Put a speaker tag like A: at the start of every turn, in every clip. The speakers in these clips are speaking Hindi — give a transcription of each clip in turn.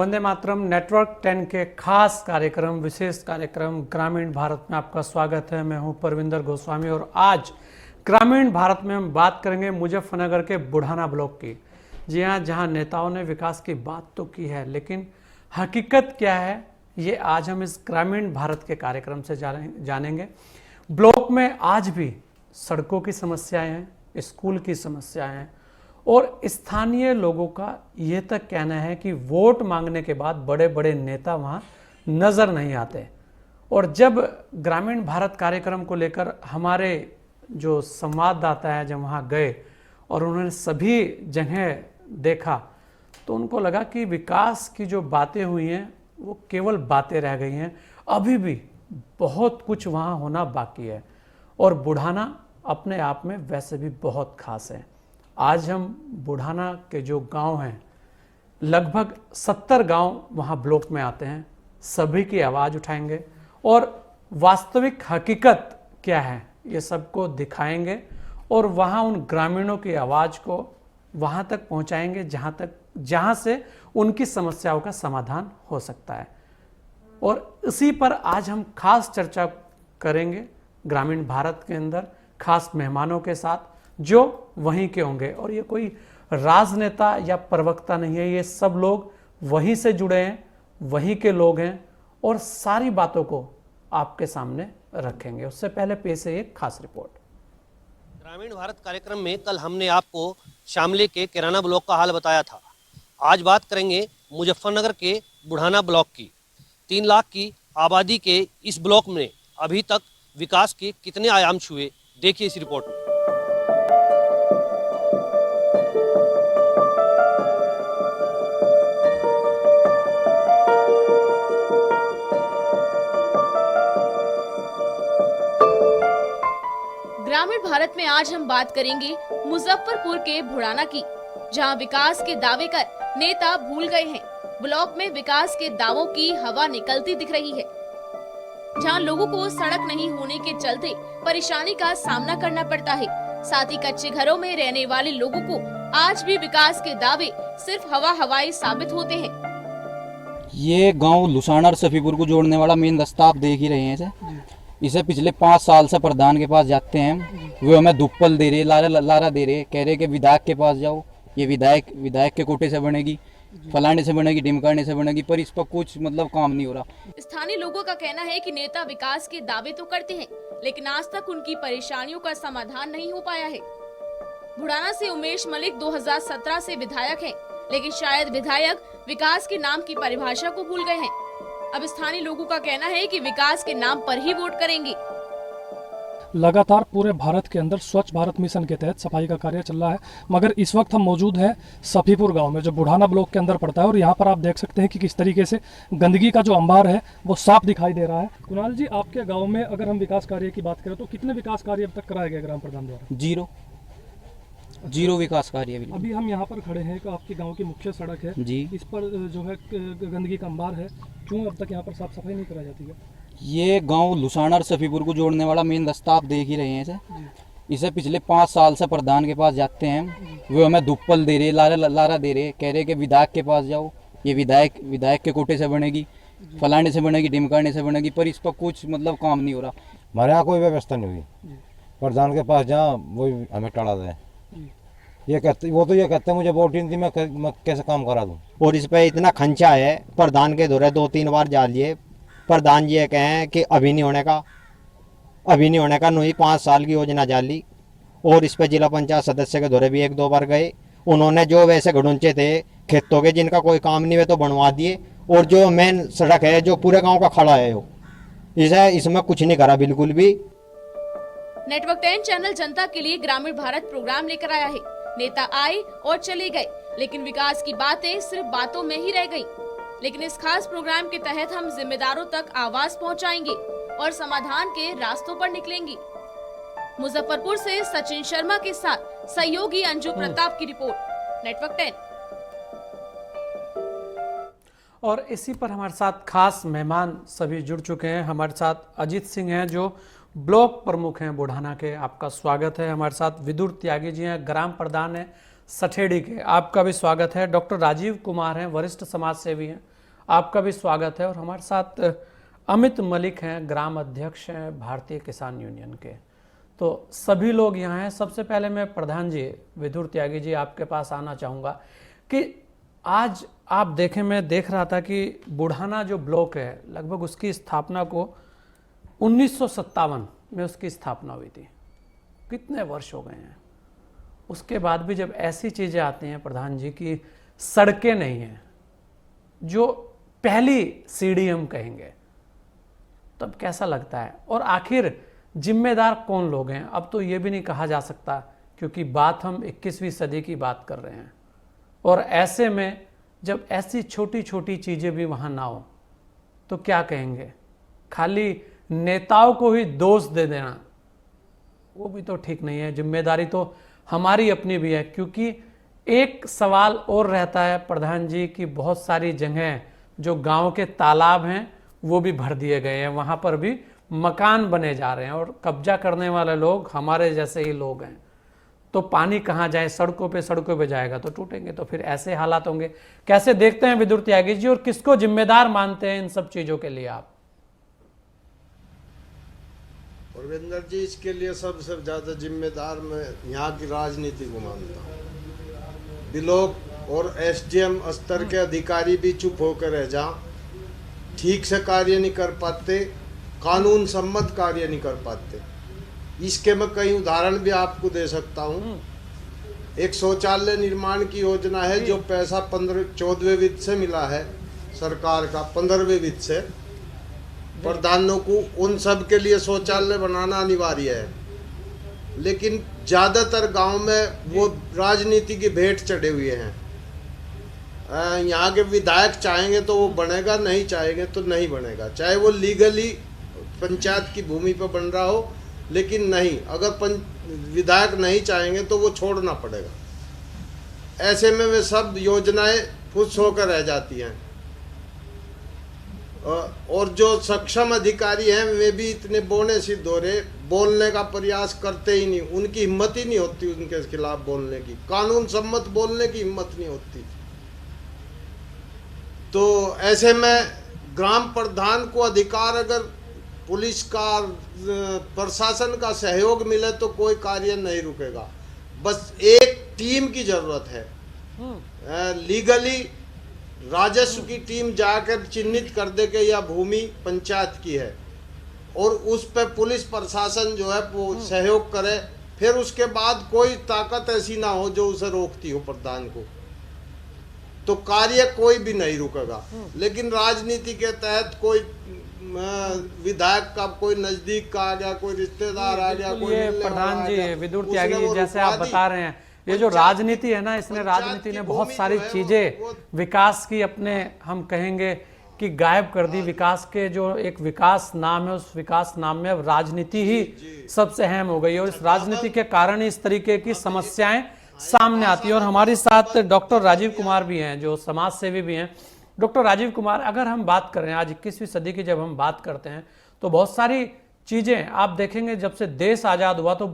A: वंदे मातरम नेटवर्क 10 के खास कार्यक्रम, विशेष कार्यक्रम ग्रामीण भारत में आपका स्वागत है। मैं हूं परविंदर गोस्वामी और आज ग्रामीण भारत में हम बात करेंगे मुजफ्फरनगर के बुढ़ाना ब्लॉक की। जी हां, जहां नेताओं ने विकास की बात तो की है, लेकिन हकीकत क्या है ये आज हम इस ग्रामीण भारत के कार्यक्रम से जानेंगे। ब्लॉक में आज भी सड़कों की समस्याएं हैं, स्कूल की समस्याएं हैं और स्थानीय लोगों का यह तक कहना है कि वोट मांगने के बाद बड़े बड़े नेता वहां नजर नहीं आते। और जब ग्रामीण भारत कार्यक्रम को लेकर हमारे जो संवाददाता है जब वहां गए और उन्होंने सभी जगह देखा तो उनको लगा कि विकास की जो बातें हुई हैं वो केवल बातें रह गई हैं, अभी भी बहुत कुछ वहां होना बाकी है। और बुढ़ाना अपने आप में वैसे भी बहुत खास है। आज हम बुढ़ाना के जो गांव हैं, लगभग 70 गांव वहां ब्लॉक में आते हैं, सभी की आवाज़ उठाएंगे और वास्तविक हकीकत क्या है ये सबको दिखाएंगे और वहां उन ग्रामीणों की आवाज़ को वहां तक पहुंचाएंगे जहां से उनकी समस्याओं का समाधान हो सकता है। और इसी पर आज हम खास चर्चा करेंगे ग्रामीण भारत के अंदर खास मेहमानों के साथ जो वहीं के होंगे। और ये कोई राजनेता या प्रवक्ता नहीं है, ये सब लोग वहीं से जुड़े हैं, वहीं के लोग हैं और सारी बातों को आपके सामने रखेंगे। उससे पहले पेश है एक खास रिपोर्ट।
B: ग्रामीण भारत कार्यक्रम में कल हमने आपको शामली के किराना ब्लॉक का हाल बताया था। आज बात करेंगे मुजफ्फरनगर के बुढ़ाना ब्लॉक की। 3 लाख की आबादी के इस ब्लॉक में अभी तक विकास के कितने आयाम छुए, देखिए इस रिपोर्ट में।
C: ग्रामीण भारत में आज हम बात करेंगे मुजफ्फरपुर के बुढ़ाना की, जहां विकास के दावे कर नेता भूल गए हैं। ब्लॉक में विकास के दावों की हवा निकलती दिख रही है, जहां लोगों को सड़क नहीं होने के चलते परेशानी का सामना करना पड़ता है। साथ ही कच्चे घरों में रहने वाले लोगों को आज भी विकास के दावे सिर्फ हवाई साबित होते हैं।
D: ये गांव लुसाना और सफीपुर को जोड़ने वाला मेन रास्ता आप देख ही रहे हैं इसे पिछले 5 साल से प्रधान के पास जाते हैं, वो हमें दुप्पल दे रहे, लारा दे रहे, कह रहे कि विधायक के पास जाओ, ये विधायक के कोटे से बनेगी, फलाने से बनेगी, ढिमकाने से बनेगी, पर इस पर कुछ काम नहीं हो रहा।
C: स्थानीय लोगों का कहना है कि नेता विकास के दावे तो करते हैं, लेकिन आज तक उनकी परेशानियों का समाधान नहीं हो पाया है। बुढ़ाना से उमेश मलिक 2017 से विधायक हैं, लेकिन शायद विधायक विकास के नाम की परिभाषा को भूल गए हैं। अब स्थानीय लोगों का कहना है कि विकास के नाम पर ही वोट करेंगे।
E: लगातार पूरे भारत के अंदर स्वच्छ भारत मिशन के तहत सफाई का कार्य चल रहा है, मगर इस वक्त हम मौजूद हैं सफीपुर गांव में, जो बुढ़ाना ब्लॉक के अंदर पड़ता है। और यहाँ पर आप देख सकते हैं कि किस तरीके से गंदगी का जो अंबार है वो साफ दिखाई दे रहा है। कुणाल जी, आपके गाँव में अगर हम विकास कार्य की बात करें तो कितने विकास कार्य अब तक कराए गए ग्राम प्रधान द्वारा?
D: जीरो विकास कार्य।
E: अभी हम यहाँ पर खड़े हैं, आपके गांव की मुख्य सड़क है
D: जी,
E: इस पर जो है गंदगी का अंबार है, क्यों अब तक यहाँ पर साफ सफाई नहीं कराई जाती है?
D: ये गांव लुसाना और सफीपुर को जोड़ने वाला मेन रास्ता आप देख ही रहे हैं इसे पिछले 5 साल से प्रधान के पास जाते हैं, वो हमें दुप्पल दे रहे, लारा दे रहे, कह रहे कि विधायक के पास जाओ, ये विधायक के कोटे से बनेगी, फलाने से बनेगी, ढिमकाने से बनेगी, पर इस पर कुछ काम नहीं हो रहा।
F: हमारे यहाँ कोई व्यवस्था नहीं हुई। प्रधान के पास जहाँ वो हमें टाड़ा दे, ये कहते हैं मुझे वोट नहीं दी, मैं कैसे काम करा दूं।
G: और इस पे इतना खंचा है, प्रधान के दौरे 2-3 बार जा लिए, प्रधान ये कहें कि अभी नहीं होने का नहीं, 5 साल की योजना जा ली। और इस पे जिला पंचायत सदस्य के दौरे भी 1-2 बार गए, उन्होंने जो वैसे गड़ुंचे थे खेतों के जिनका कोई काम नहीं हुए तो बनवा दिए। और जो मेन सड़क है जो पूरे गाँव का खड़ा है वो इसमें कुछ नहीं करा बिल्कुल भी।
C: नेटवर्क 10 चैनल जनता के लिए ग्रामीण भारत प्रोग्राम लेकर आया है। नेता आए और चले गए, लेकिन विकास की बातें सिर्फ बातों में ही रह गईं। लेकिन इस खास प्रोग्राम के तहत हम जिम्मेदारों तक आवाज पहुंचाएंगे और समाधान के रास्तों पर निकलेंगे। मुजफ्फरपुर से सचिन शर्मा के साथ सहयोगी अंजू प्रताप की रिपोर्ट, नेटवर्क 10।
A: और इसी पर हमारे साथ खास मेहमान सभी जुड़ चुके हैं। हमारे साथ अजीत सिंह हैं जो ब्लॉक प्रमुख हैं बुढ़ाना के, आपका स्वागत है। हमारे साथ विदुर त्यागी जी हैं, ग्राम प्रधान हैं सठेड़ी के। आपका भी स्वागत है। डॉक्टर राजीव कुमार हैं, वरिष्ठ समाज सेवी हैं, आपका भी स्वागत है। और हमारे साथ अमित मलिक हैं, ग्राम अध्यक्ष हैं भारतीय किसान यूनियन के। तो सभी लोग यहाँ हैं। सबसे पहले मैं प्रधान जी विदुर त्यागी जी आपके पास आना चाहूँगा कि आज आप देखें, मैं देख रहा था कि बुढ़ाना जो ब्लॉक है लगभग उसकी स्थापना को 1957 में उसकी स्थापना हुई थी। कितने वर्ष हो गए हैं। उसके बाद भी जब ऐसी चीज़ें आती हैं प्रधान जी की सड़कें नहीं हैं, जो पहली सीढ़ी हम कहेंगे, तब कैसा लगता है। और आखिर जिम्मेदार कौन लोग हैं, अब तो ये भी नहीं कहा जा सकता क्योंकि बात हम 21वीं सदी की बात कर रहे हैं। और ऐसे में जब ऐसी छोटी छोटी चीज़ें भी वहाँ ना हो तो क्या कहेंगे। खाली नेताओं को ही दोष दे देना वो भी तो ठीक नहीं है। जिम्मेदारी तो हमारी अपनी भी है, क्योंकि एक सवाल और रहता है प्रधान जी कि बहुत सारी जगह जो गांव के तालाब हैं वो भी भर दिए गए हैं, वहाँ पर भी मकान बने जा रहे हैं और कब्जा करने वाले लोग हमारे जैसे ही लोग हैं। तो पानी कहाँ जाए, सड़कों पे जाएगा तो टूटेंगे। तो फिर ऐसे हालात होंगे। कैसे देखते हैं विदुर त्यागी जी, और किसको जिम्मेदार मानते हैं इन सब चीज़ों के लिए आप?
H: परविंदर जी, इसके लिए सबसे ज्यादा जिम्मेदार मैं यहाँ की राजनीति को मानता हूँ। ब्लॉक और एसडीएम स्तर के अधिकारी भी चुप होकर रह जा, ठीक से कार्य नहीं कर पाते, कानून सम्मत कार्य नहीं कर पाते। इसके मैं कई उदाहरण भी आपको दे सकता हूँ। एक शौचालय निर्माण की योजना है जो पैसा 14वें वित्त से मिला है सरकार का, 15वें वित्त से। प्रधानों को उन सब के लिए शौचालय बनाना अनिवार्य है, लेकिन ज्यादातर गांव में वो राजनीति की भेंट चढ़े हुए हैं। यहाँ के विधायक चाहेंगे तो वो बनेगा, नहीं चाहेंगे तो नहीं बनेगा, चाहे वो लीगली पंचायत की भूमि पर बन रहा हो। लेकिन नहीं, अगर विधायक नहीं चाहेंगे तो वो छोड़ना पड़ेगा। ऐसे में वे सब योजनाएं खुश होकर रह जाती हैं। और जो सक्षम अधिकारी हैं वे भी इतने बौने सिद्ध हो रहे, बोलने का प्रयास करते ही नहीं, उनकी हिम्मत ही नहीं होती उनके खिलाफ बोलने की, कानून सम्मत बोलने की हिम्मत नहीं होती। तो ऐसे में ग्राम प्रधान को अधिकार, अगर पुलिस का प्रशासन का सहयोग मिले तो कोई कार्य नहीं रुकेगा। बस एक टीम की जरूरत है। लीगली राजस्व की टीम जाकर चिन्हित कर दे कि यह भूमि पंचायत की है, और उस पर पुलिस प्रशासन जो है वो सहयोग करे। फिर उसके बाद कोई ताकत ऐसी ना हो जो उसे रोकती हो प्रधान को, तो कार्य कोई भी नहीं रुकेगा। लेकिन राजनीति के तहत कोई विधायक का कोई नजदीक का आ गया, कोई रिश्तेदार आ गया, कोई
A: प्रधान जी विदुर त्यागी जैसे आप बता रहे हैं, ये जो राजनीति है ना, इसने राजनीति ने बहुत सारी चीजें विकास की अपने, हम कहेंगे कि गायब कर दी। विकास के जो एक विकास नाम है, उस विकास नाम में अब राजनीति ही सबसे अहम हो गई, और इस राजनीति के कारण इस तरीके की समस्याएं सामने आती है। और हमारे साथ डॉक्टर राजीव कुमार भी हैं जो समाज सेवी भी हैं। डॉक्टर राजीव कुमार, अगर हम बात करें आज 21वीं सदी की, जब हम बात करते हैं तो बहुत सारी चीजें आप देखेंगे, जब से देश आजाद हुआ तो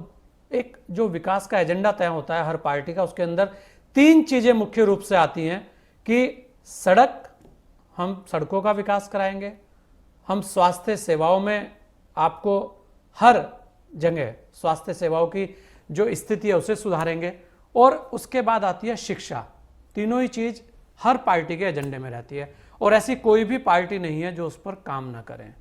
A: एक जो विकास का एजेंडा तय होता है हर पार्टी का, उसके अंदर 3 चीजें मुख्य रूप से आती हैं कि सड़क, हम सड़कों का विकास कराएंगे, हम स्वास्थ्य सेवाओं में आपको हर जगह स्वास्थ्य सेवाओं की जो स्थिति है उसे सुधारेंगे, और उसके बाद आती है शिक्षा। तीनों ही चीज हर पार्टी के एजेंडे में रहती है, और ऐसी कोई भी पार्टी नहीं है जो उस पर काम ना करें।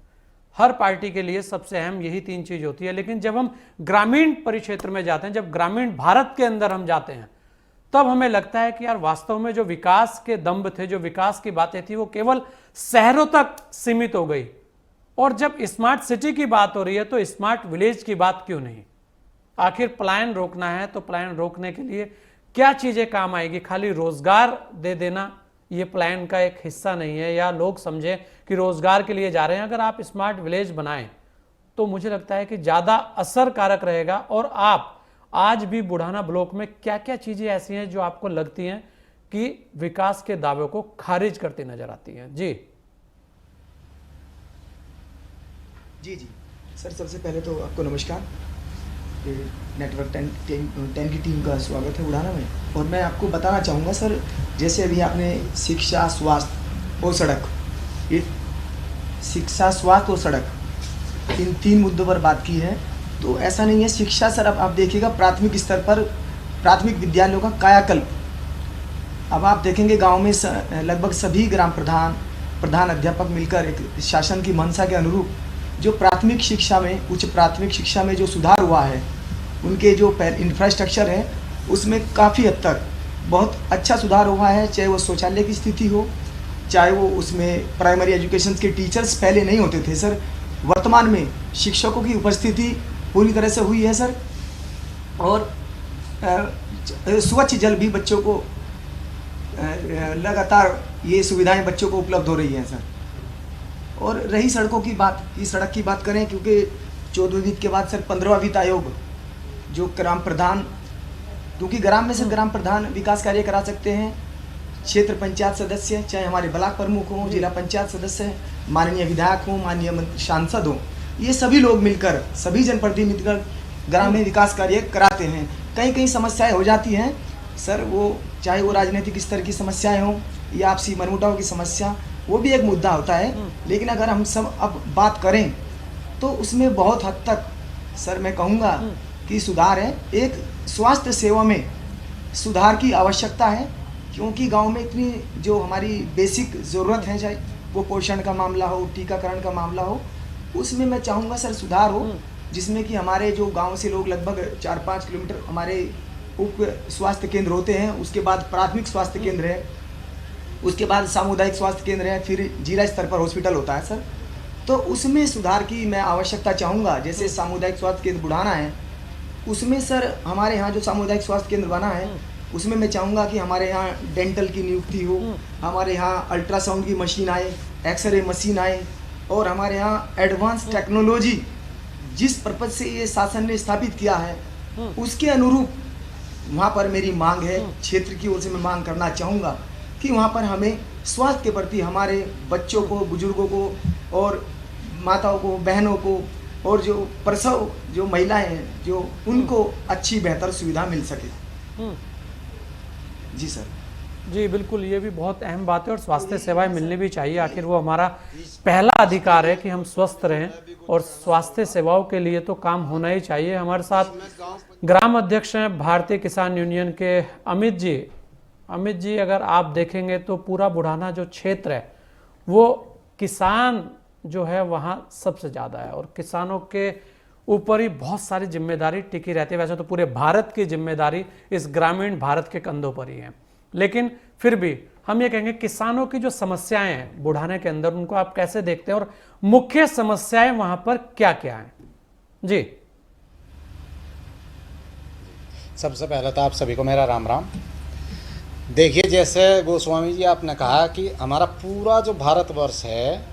A: हर पार्टी के लिए सबसे अहम यही 3 चीज होती है। लेकिन जब हम ग्रामीण परिक्षेत्र में जाते हैं, जब ग्रामीण भारत के अंदर हम जाते हैं, तब हमें लगता है कि यार वास्तव में जो विकास के दम्भ थे, जो विकास की बातें थी, वो केवल शहरों तक सीमित हो गई। और जब स्मार्ट सिटी की बात हो रही है तो स्मार्ट विलेज की बात क्यों नहीं? आखिर पलायन रोकना है तो पलायन रोकने के लिए क्या चीजें काम आएगी? खाली रोजगार दे देना ये प्लान का एक हिस्सा नहीं है, या लोग समझें कि रोजगार के लिए जा रहे हैं। अगर आप स्मार्ट विलेज बनाएं तो मुझे लगता है कि ज्यादा असरकारक रहेगा। और आप आज भी बुढ़ाना ब्लॉक में क्या क्या चीजें ऐसी हैं जो आपको लगती हैं कि विकास के दावे को खारिज करती नजर आती हैं? जी
I: जी सर, सबसे पहले तो आपको नमस्कार। नेटवर्क 10 की टीम का स्वागत है बुढ़ाना में। और मैं आपको बताना चाहूँगा सर, जैसे अभी आपने शिक्षा, स्वास्थ्य और सड़क, ये शिक्षा, स्वास्थ्य और सड़क, इन 3 मुद्दों पर बात की है। तो ऐसा नहीं है, शिक्षा सर अब आप देखिएगा प्राथमिक स्तर पर प्राथमिक विद्यालयों का कायाकल्प। अब आप देखेंगे गांव में लगभग सभी ग्राम प्रधान अध्यापक मिलकर एक शासन की मंशा के अनुरूप जो प्राथमिक शिक्षा में, उच्च प्राथमिक शिक्षा में जो सुधार हुआ है, उनके जो इंफ्रास्ट्रक्चर है उसमें काफ़ी हद तक बहुत अच्छा सुधार हुआ है। चाहे वो शौचालय की स्थिति हो, चाहे वो उसमें प्राइमरी एजुकेशन के टीचर्स पहले नहीं होते थे सर, वर्तमान में शिक्षकों की उपस्थिति पूरी तरह से हुई है सर। और स्वच्छ जल भी बच्चों को लगातार ये सुविधाएं बच्चों को उपलब्ध हो रही हैं सर। और रही सड़कों की बात, इस सड़क की बात करें, क्योंकि 14वीं वित्त के बाद सर 15वां वित्त आयोग जो ग्राम प्रधान, क्योंकि ग्राम में से ग्राम प्रधान विकास कार्य करा सकते हैं, क्षेत्र पंचायत सदस्य, चाहे हमारे ब्लॉक प्रमुख हों, जिला पंचायत सदस्य, माननीय विधायक हों, माननीय सांसद हों, ये सभी लोग मिलकर, सभी जनप्रतिनिधि मिलकर ग्राम में विकास कार्य कराते हैं। कहीं कहीं समस्याएं हो जाती हैं सर, वो चाहे वो राजनीतिक स्तर की समस्याएं हों या आपसी मनमुटाव की समस्या, वो भी एक मुद्दा होता है। लेकिन अगर हम सब अब बात करें तो उसमें बहुत हद तक सर मैं कहूँगा कि सुधार है। एक स्वास्थ्य सेवा में सुधार की आवश्यकता है, क्योंकि गांव में इतनी जो हमारी बेसिक ज़रूरत है, चाहे वो पोषण का मामला हो, टीकाकरण का मामला हो, उसमें मैं चाहूँगा सर सुधार हो, जिसमें कि हमारे जो गांव से लोग लगभग 4-5 किलोमीटर हमारे उप स्वास्थ्य केंद्र होते हैं, उसके बाद प्राथमिक स्वास्थ्य केंद्र है, उसके बाद सामुदायिक स्वास्थ्य केंद्र है, फिर जिला स्तर पर हॉस्पिटल होता है सर। तो उसमें सुधार की मैं आवश्यकता चाहूँगा। जैसे सामुदायिक स्वास्थ्य केंद्र बुढ़ाना है, उसमें सर हमारे यहाँ जो सामुदायिक स्वास्थ्य केंद्र बना है, उसमें मैं चाहूँगा कि हमारे यहाँ डेंटल की नियुक्ति हो, हमारे यहाँ अल्ट्रासाउंड की मशीन आए, एक्सरे मशीन आए, और हमारे यहाँ एडवांस टेक्नोलॉजी जिस पर्पज से ये शासन ने स्थापित किया है उसके अनुरूप वहाँ पर मेरी मांग है। क्षेत्र की ओर से मैं मांग करना चाहूँगा कि वहाँ पर हमें स्वास्थ्य के प्रति हमारे बच्चों को, बुजुर्गों को और माताओं को, बहनों को, और जो प्रसव जो महिलाएं हैं जो उनको अच्छी बेहतर सुविधा मिल सके। जी सर।
A: जी बिल्कुल, ये भी बहुत अहम बात है और स्वास्थ्य सेवाएं मिलनी भी चाहिए। आखिर वो हमारा पहला अधिकार है कि हम स्वस्थ रहें, और स्वास्थ्य सेवाओं के लिए तो काम होना ही चाहिए। हमारे साथ ग्राम अध्यक्ष हैं भारतीय किसान यूनियन के अमित जी। अमित जी, अगर आप देखेंगे तो पूरा बुढ़ाना जो क्षेत्र है वो किसान जो है वहाँ सबसे ज़्यादा है, और किसानों के ऊपर ही बहुत सारी जिम्मेदारी टिकी रहती है। वैसे तो पूरे भारत की जिम्मेदारी इस ग्रामीण भारत के कंधों पर ही है, लेकिन फिर भी हम ये कहेंगे किसानों की जो समस्याएं हैं बुढ़ाने के अंदर, उनको आप कैसे देखते हैं और मुख्य समस्याएं वहां पर क्या क्या हैं? जी।
J: सबसे पहले तो आप सभी को मेरा राम राम। देखिए, जैसे गोस्वामी जी आपने कहा कि हमारा पूरा जो भारतवर्ष है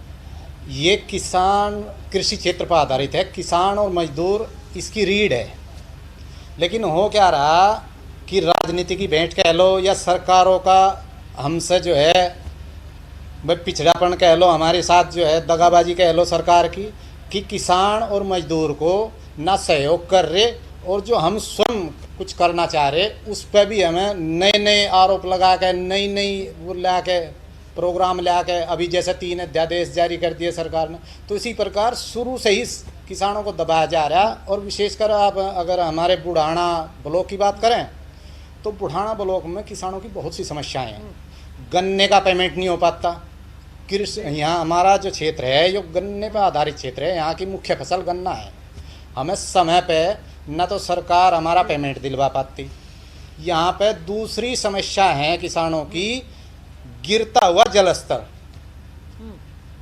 J: ये किसान कृषि क्षेत्र पर आधारित है, किसान और मजदूर इसकी रीढ़ है। लेकिन हो क्या रहा कि राजनीति की भेंट कह लो या सरकारों का हमसे जो है भाई पिछड़ापन कह लो, हमारे साथ जो है दगाबाजी कह लो सरकार की, कि किसान और मजदूर को ना सहयोग कर रहे, और जो हम स्वयं कुछ करना चाह रहे उस पर भी हमें नए नए आरोप लगा के, नई नई वो ला के प्रोग्राम ला के, अभी जैसे 3 अध्यादेश जारी कर दिए सरकार ने, तो इसी प्रकार शुरू से ही किसानों को दबाया जा रहा है। और विशेषकर आप अगर हमारे बुढ़ाना ब्लॉक की बात करें तो बुढ़ाना ब्लॉक में किसानों की बहुत सी समस्याएं हैं। गन्ने का पेमेंट नहीं हो पाता। कृषि यहाँ हमारा जो क्षेत्र है जो गन्ने पर आधारित क्षेत्र है, यहाँ की मुख्य फसल गन्ना है। हमें समय पे न तो सरकार हमारा पेमेंट दिलवा पाती। यहाँ पे दूसरी समस्या है किसानों की, गिरता हुआ जल स्तर।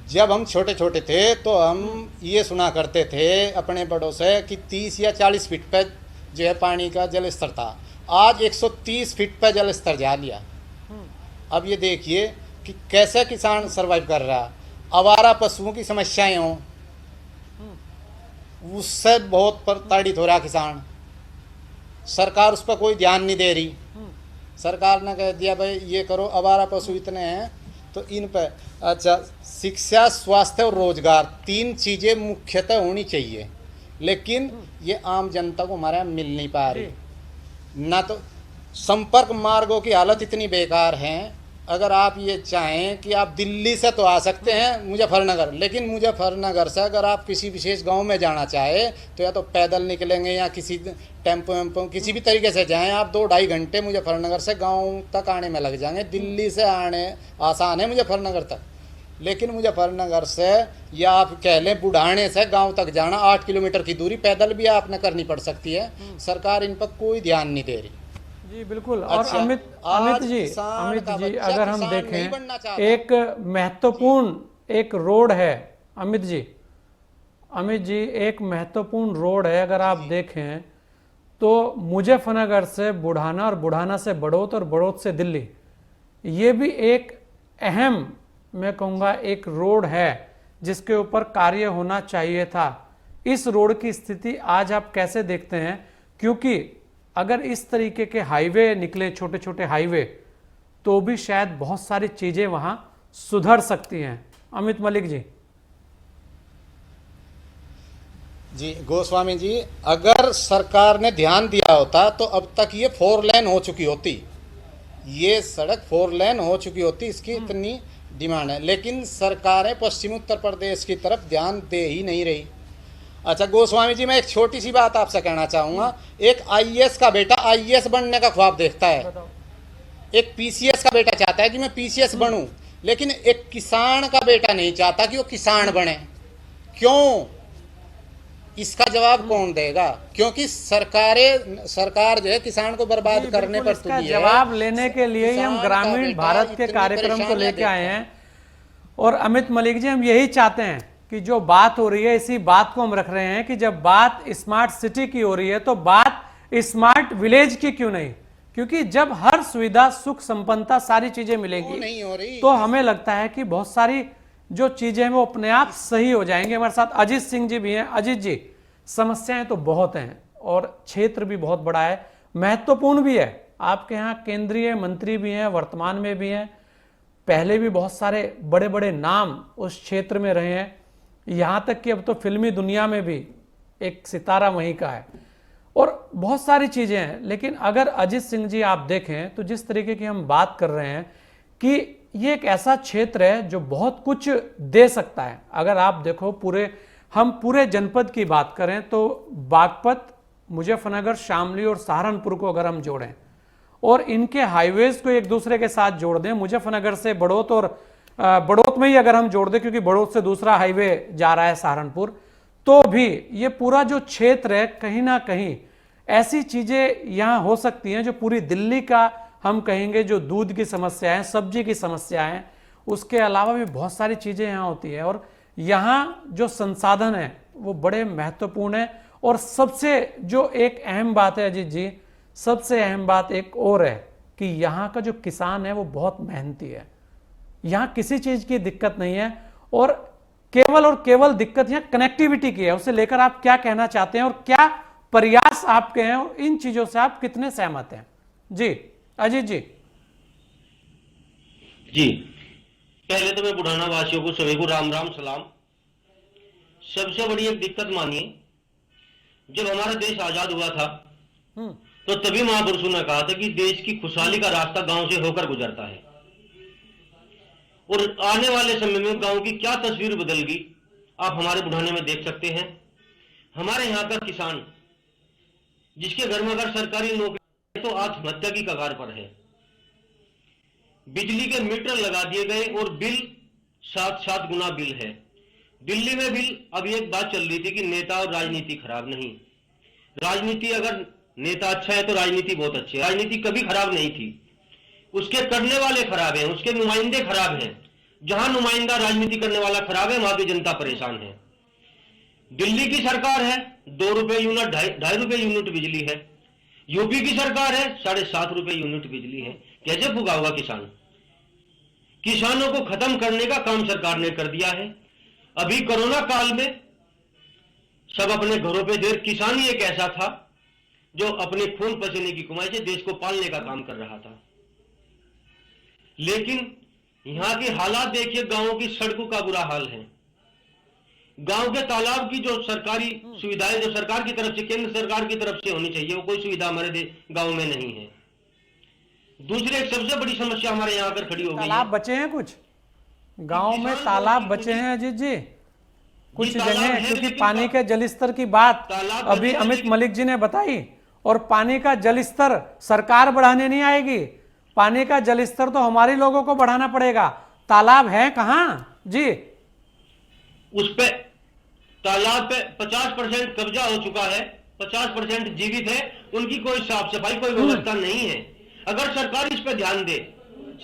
J: जब हम छोटे छोटे थे तो हम ये सुना करते थे अपने बड़ों से कि 30 या 40 फीट पे जो है पानी का जल स्तर था, आज 130 फीट पे जल स्तर जा लिया। अब ये देखिए कि कैसे किसान सरवाइव कर रहा। आवारा पशुओं की समस्याएं हों, उससे बहुत प्रताड़ित हो रहा किसान। सरकार उस पर कोई ध्यान नहीं दे रही। सरकार ने कह दिया भाई ये करो, आवारा पशु इतने हैं तो इन पर। अच्छा, शिक्षा, स्वास्थ्य और रोजगार 3 चीज़ें मुख्यतः होनी चाहिए, लेकिन ये आम जनता को हमारे यहाँ मिल नहीं पा रही। ना तो संपर्क मार्गों की हालत इतनी बेकार है, अगर आप ये चाहें कि आप दिल्ली से तो आ सकते हैं मुजफ्फरनगर, लेकिन मुजफ्फरनगर से अगर आप किसी विशेष गांव में जाना चाहे तो या तो पैदल निकलेंगे या किसी टेम्पो वेम्पो किसी भी तरीके से जाएं, आप 2-2.5 घंटे मुजफ्फरनगर से गांव तक आने में लग जाएंगे। दिल्ली से आने आसान है मुजफ्फरनगर तक, लेकिन मुजफ्फरनगर से या आप कह लें बुढ़ाने से गांव तक जाना 8 किलोमीटर की दूरी पैदल भी आपने करनी पड़ सकती है। सरकार इन पर कोई ध्यान नहीं दे रही।
A: जी बिल्कुल।
J: अच्छा,
A: और अमित जी अगर हम देखें एक महत्वपूर्ण एक रोड है, अमित जी एक महत्वपूर्ण रोड है, अगर आप देखें तो मुजफ्फरनगर से बुढ़ाना और बुढ़ाना से बड़ौत और बड़ौत से दिल्ली, ये भी एक अहम मैं कहूँगा एक रोड है जिसके ऊपर कार्य होना चाहिए था। इस रोड की स्थिति आज आप कैसे देखते हैं? क्योंकि अगर इस तरीके के हाईवे निकले, छोटे छोटे हाईवे, तो भी शायद बहुत सारी चीजें वहां सुधर सकती हैं। अमित मलिक जी।
J: जी गोस्वामी जी, अगर सरकार ने ध्यान दिया होता तो अब तक ये 4 लेन हो चुकी होती, ये सड़क 4 लेन हो चुकी होती, इसकी इतनी डिमांड है। लेकिन सरकारें पश्चिमी उत्तर प्रदेश की तरफ ध्यान दे ही नहीं रही। अच्छा गोस्वामी जी, मैं एक छोटी सी बात आपसे कहना चाहूँगा। एक आईएएस का बेटा आईएएस बनने का ख्वाब देखता है, एक पीसीएस का बेटा चाहता है कि मैं पीसीएस बनूं, लेकिन एक किसान का बेटा नहीं चाहता कि वो किसान बने। क्यों? इसका जवाब कौन देगा? क्योंकि सरकार जो है किसान को बर्बाद करने पर तुली है।
A: जवाब लेने के लिए ही हम ग्रामीण भारत के कार्यक्रम को लेकर आए हैं। और अमित मलिक जी, हम यही चाहते हैं कि जो बात हो रही है इसी बात को हम रख रहे हैं कि जब बात स्मार्ट सिटी की हो रही है तो बात स्मार्ट विलेज की क्यों नहीं? क्योंकि जब हर सुविधा, सुख, संपन्नता, सारी चीजें मिलेंगी
J: नहीं हो रही,
A: तो हमें लगता है कि बहुत सारी जो चीजें हैं वो अपने आप सही हो जाएंगे। हमारे साथ अजीत सिंह जी भी हैं। अजीत जी, समस्याएं तो बहुत हैं और क्षेत्र भी बहुत बड़ा है, महत्वपूर्ण भी है। आपके यहाँ केंद्रीय मंत्री भी हैं, वर्तमान में भी हैं, पहले भी बहुत सारे बड़े बड़े नाम उस क्षेत्र में रहे हैं, यहाँ तक कि अब तो फिल्मी दुनिया में भी एक सितारा वहीं का है और बहुत सारी चीजें हैं। लेकिन अगर अजीत सिंह जी आप देखें तो जिस तरीके की हम बात कर रहे हैं कि ये एक ऐसा क्षेत्र है जो बहुत कुछ दे सकता है। अगर आप देखो हम पूरे जनपद की बात करें तो बागपत, मुजफ्फरनगर, शामली और सहारनपुर को अगर हम जोड़ें और इनके हाईवेज को एक दूसरे के साथ जोड़ दें, मुजफ्फरनगर से बड़ौत और बड़ौत में ही अगर हम जोड़ दें क्योंकि बड़ौत से दूसरा हाईवे जा रहा है सहारनपुर, तो भी ये पूरा जो क्षेत्र है कहीं ना कहीं ऐसी चीजें यहां हो सकती हैं जो पूरी दिल्ली का हम कहेंगे जो दूध की समस्या है, सब्जी की समस्या है, उसके अलावा भी बहुत सारी चीजें यहां होती है। और यहाँ जो संसाधन है वो बड़े महत्वपूर्ण है। और सबसे जो एक अहम बात है अजीत जी, सबसे अहम बात एक और है कि यहाँ का जो किसान है वो बहुत मेहनती है, यहाँ किसी चीज की दिक्कत नहीं है और केवल दिक्कत यहाँ कनेक्टिविटी की है। उसे लेकर आप क्या कहना चाहते हैं और क्या प्रयास आपके हैं और इन चीजों से आप कितने सहमत हैं? जी अजीत जी।
K: जी, पहले तो मैं बुढ़ाना वासियों को सभी को राम राम सलाम। सबसे बड़ी एक दिक्कत मानिए, जब हमारा देश आजाद हुआ था तो तभी महापुरुषों ने कहा था कि देश की खुशहाली का रास्ता गांव से होकर गुजरता है। और आने वाले समय में गांव की क्या तस्वीर बदल गई आप हमारे बुढ़ाने में देख सकते हैं। हमारे यहाँ का किसान जिसके घर में अगर सरकारी नौकरी तो आत्महत्या की कगार पर है। बिजली के मीटर लगा दिए गए और बिल 7 गुना बिल है। दिल्ली में बिल, अभी एक बात चल रही थी कि नेता और राजनीति खराब नहीं। राजनीति अगर नेता अच्छा है तो राजनीति बहुत अच्छी है। राजनीति कभी खराब नहीं थी, उसके करने वाले खराब हैं, उसके नुमाइंदे खराब हैं। जहां नुमाइंदा राजनीति करने वाला खराब है वहां की जनता परेशान है। दिल्ली की सरकार है 2 रुपए यूनिट, 2.5 रुपए यूनिट बिजली है। यूपी की सरकार है 7.5 रुपए यूनिट बिजली है। कैसे भुगा हुआ किसान? किसानों को खत्म करने का काम सरकार ने कर दिया है। अभी कोरोना काल में सब अपने घरों पे देर, किसान ही एक ऐसा था जो अपने खून पसीने की कमाई से देश को पालने का काम कर रहा था। लेकिन यहां के हालात देखिए, गांवों की सड़कों का बुरा हाल है। गांव के तालाब की जो सरकारी सुविधाएं जो सरकार की तरफ से, केंद्र सरकार की तरफ से होनी चाहिए, वो कोई सुविधा हमारे गांव में नहीं है। दूसरी एक सबसे बड़ी समस्या हमारे यहाँ आकर खड़ी हो गई है।
A: तालाब बचे हैं कुछ गांव में, तालाब बचे हैं अजीत जी कुछ जगह, क्योंकि पानी के जलस्तर की बात अभी अमित मलिक जी ने बताई, और पानी का जलस्तर सरकार बढ़ाने नहीं आएगी, पानी का जलस्तर तो हमारे लोगों को बढ़ाना पड़ेगा। तालाब है कहाँ जी?
K: उस पे तालाब पे 50% कब्जा हो चुका है, 50% जीवित है, उनकी कोई साफ सफाई कोई व्यवस्था नहीं है। अगर सरकार इस पे ध्यान दे,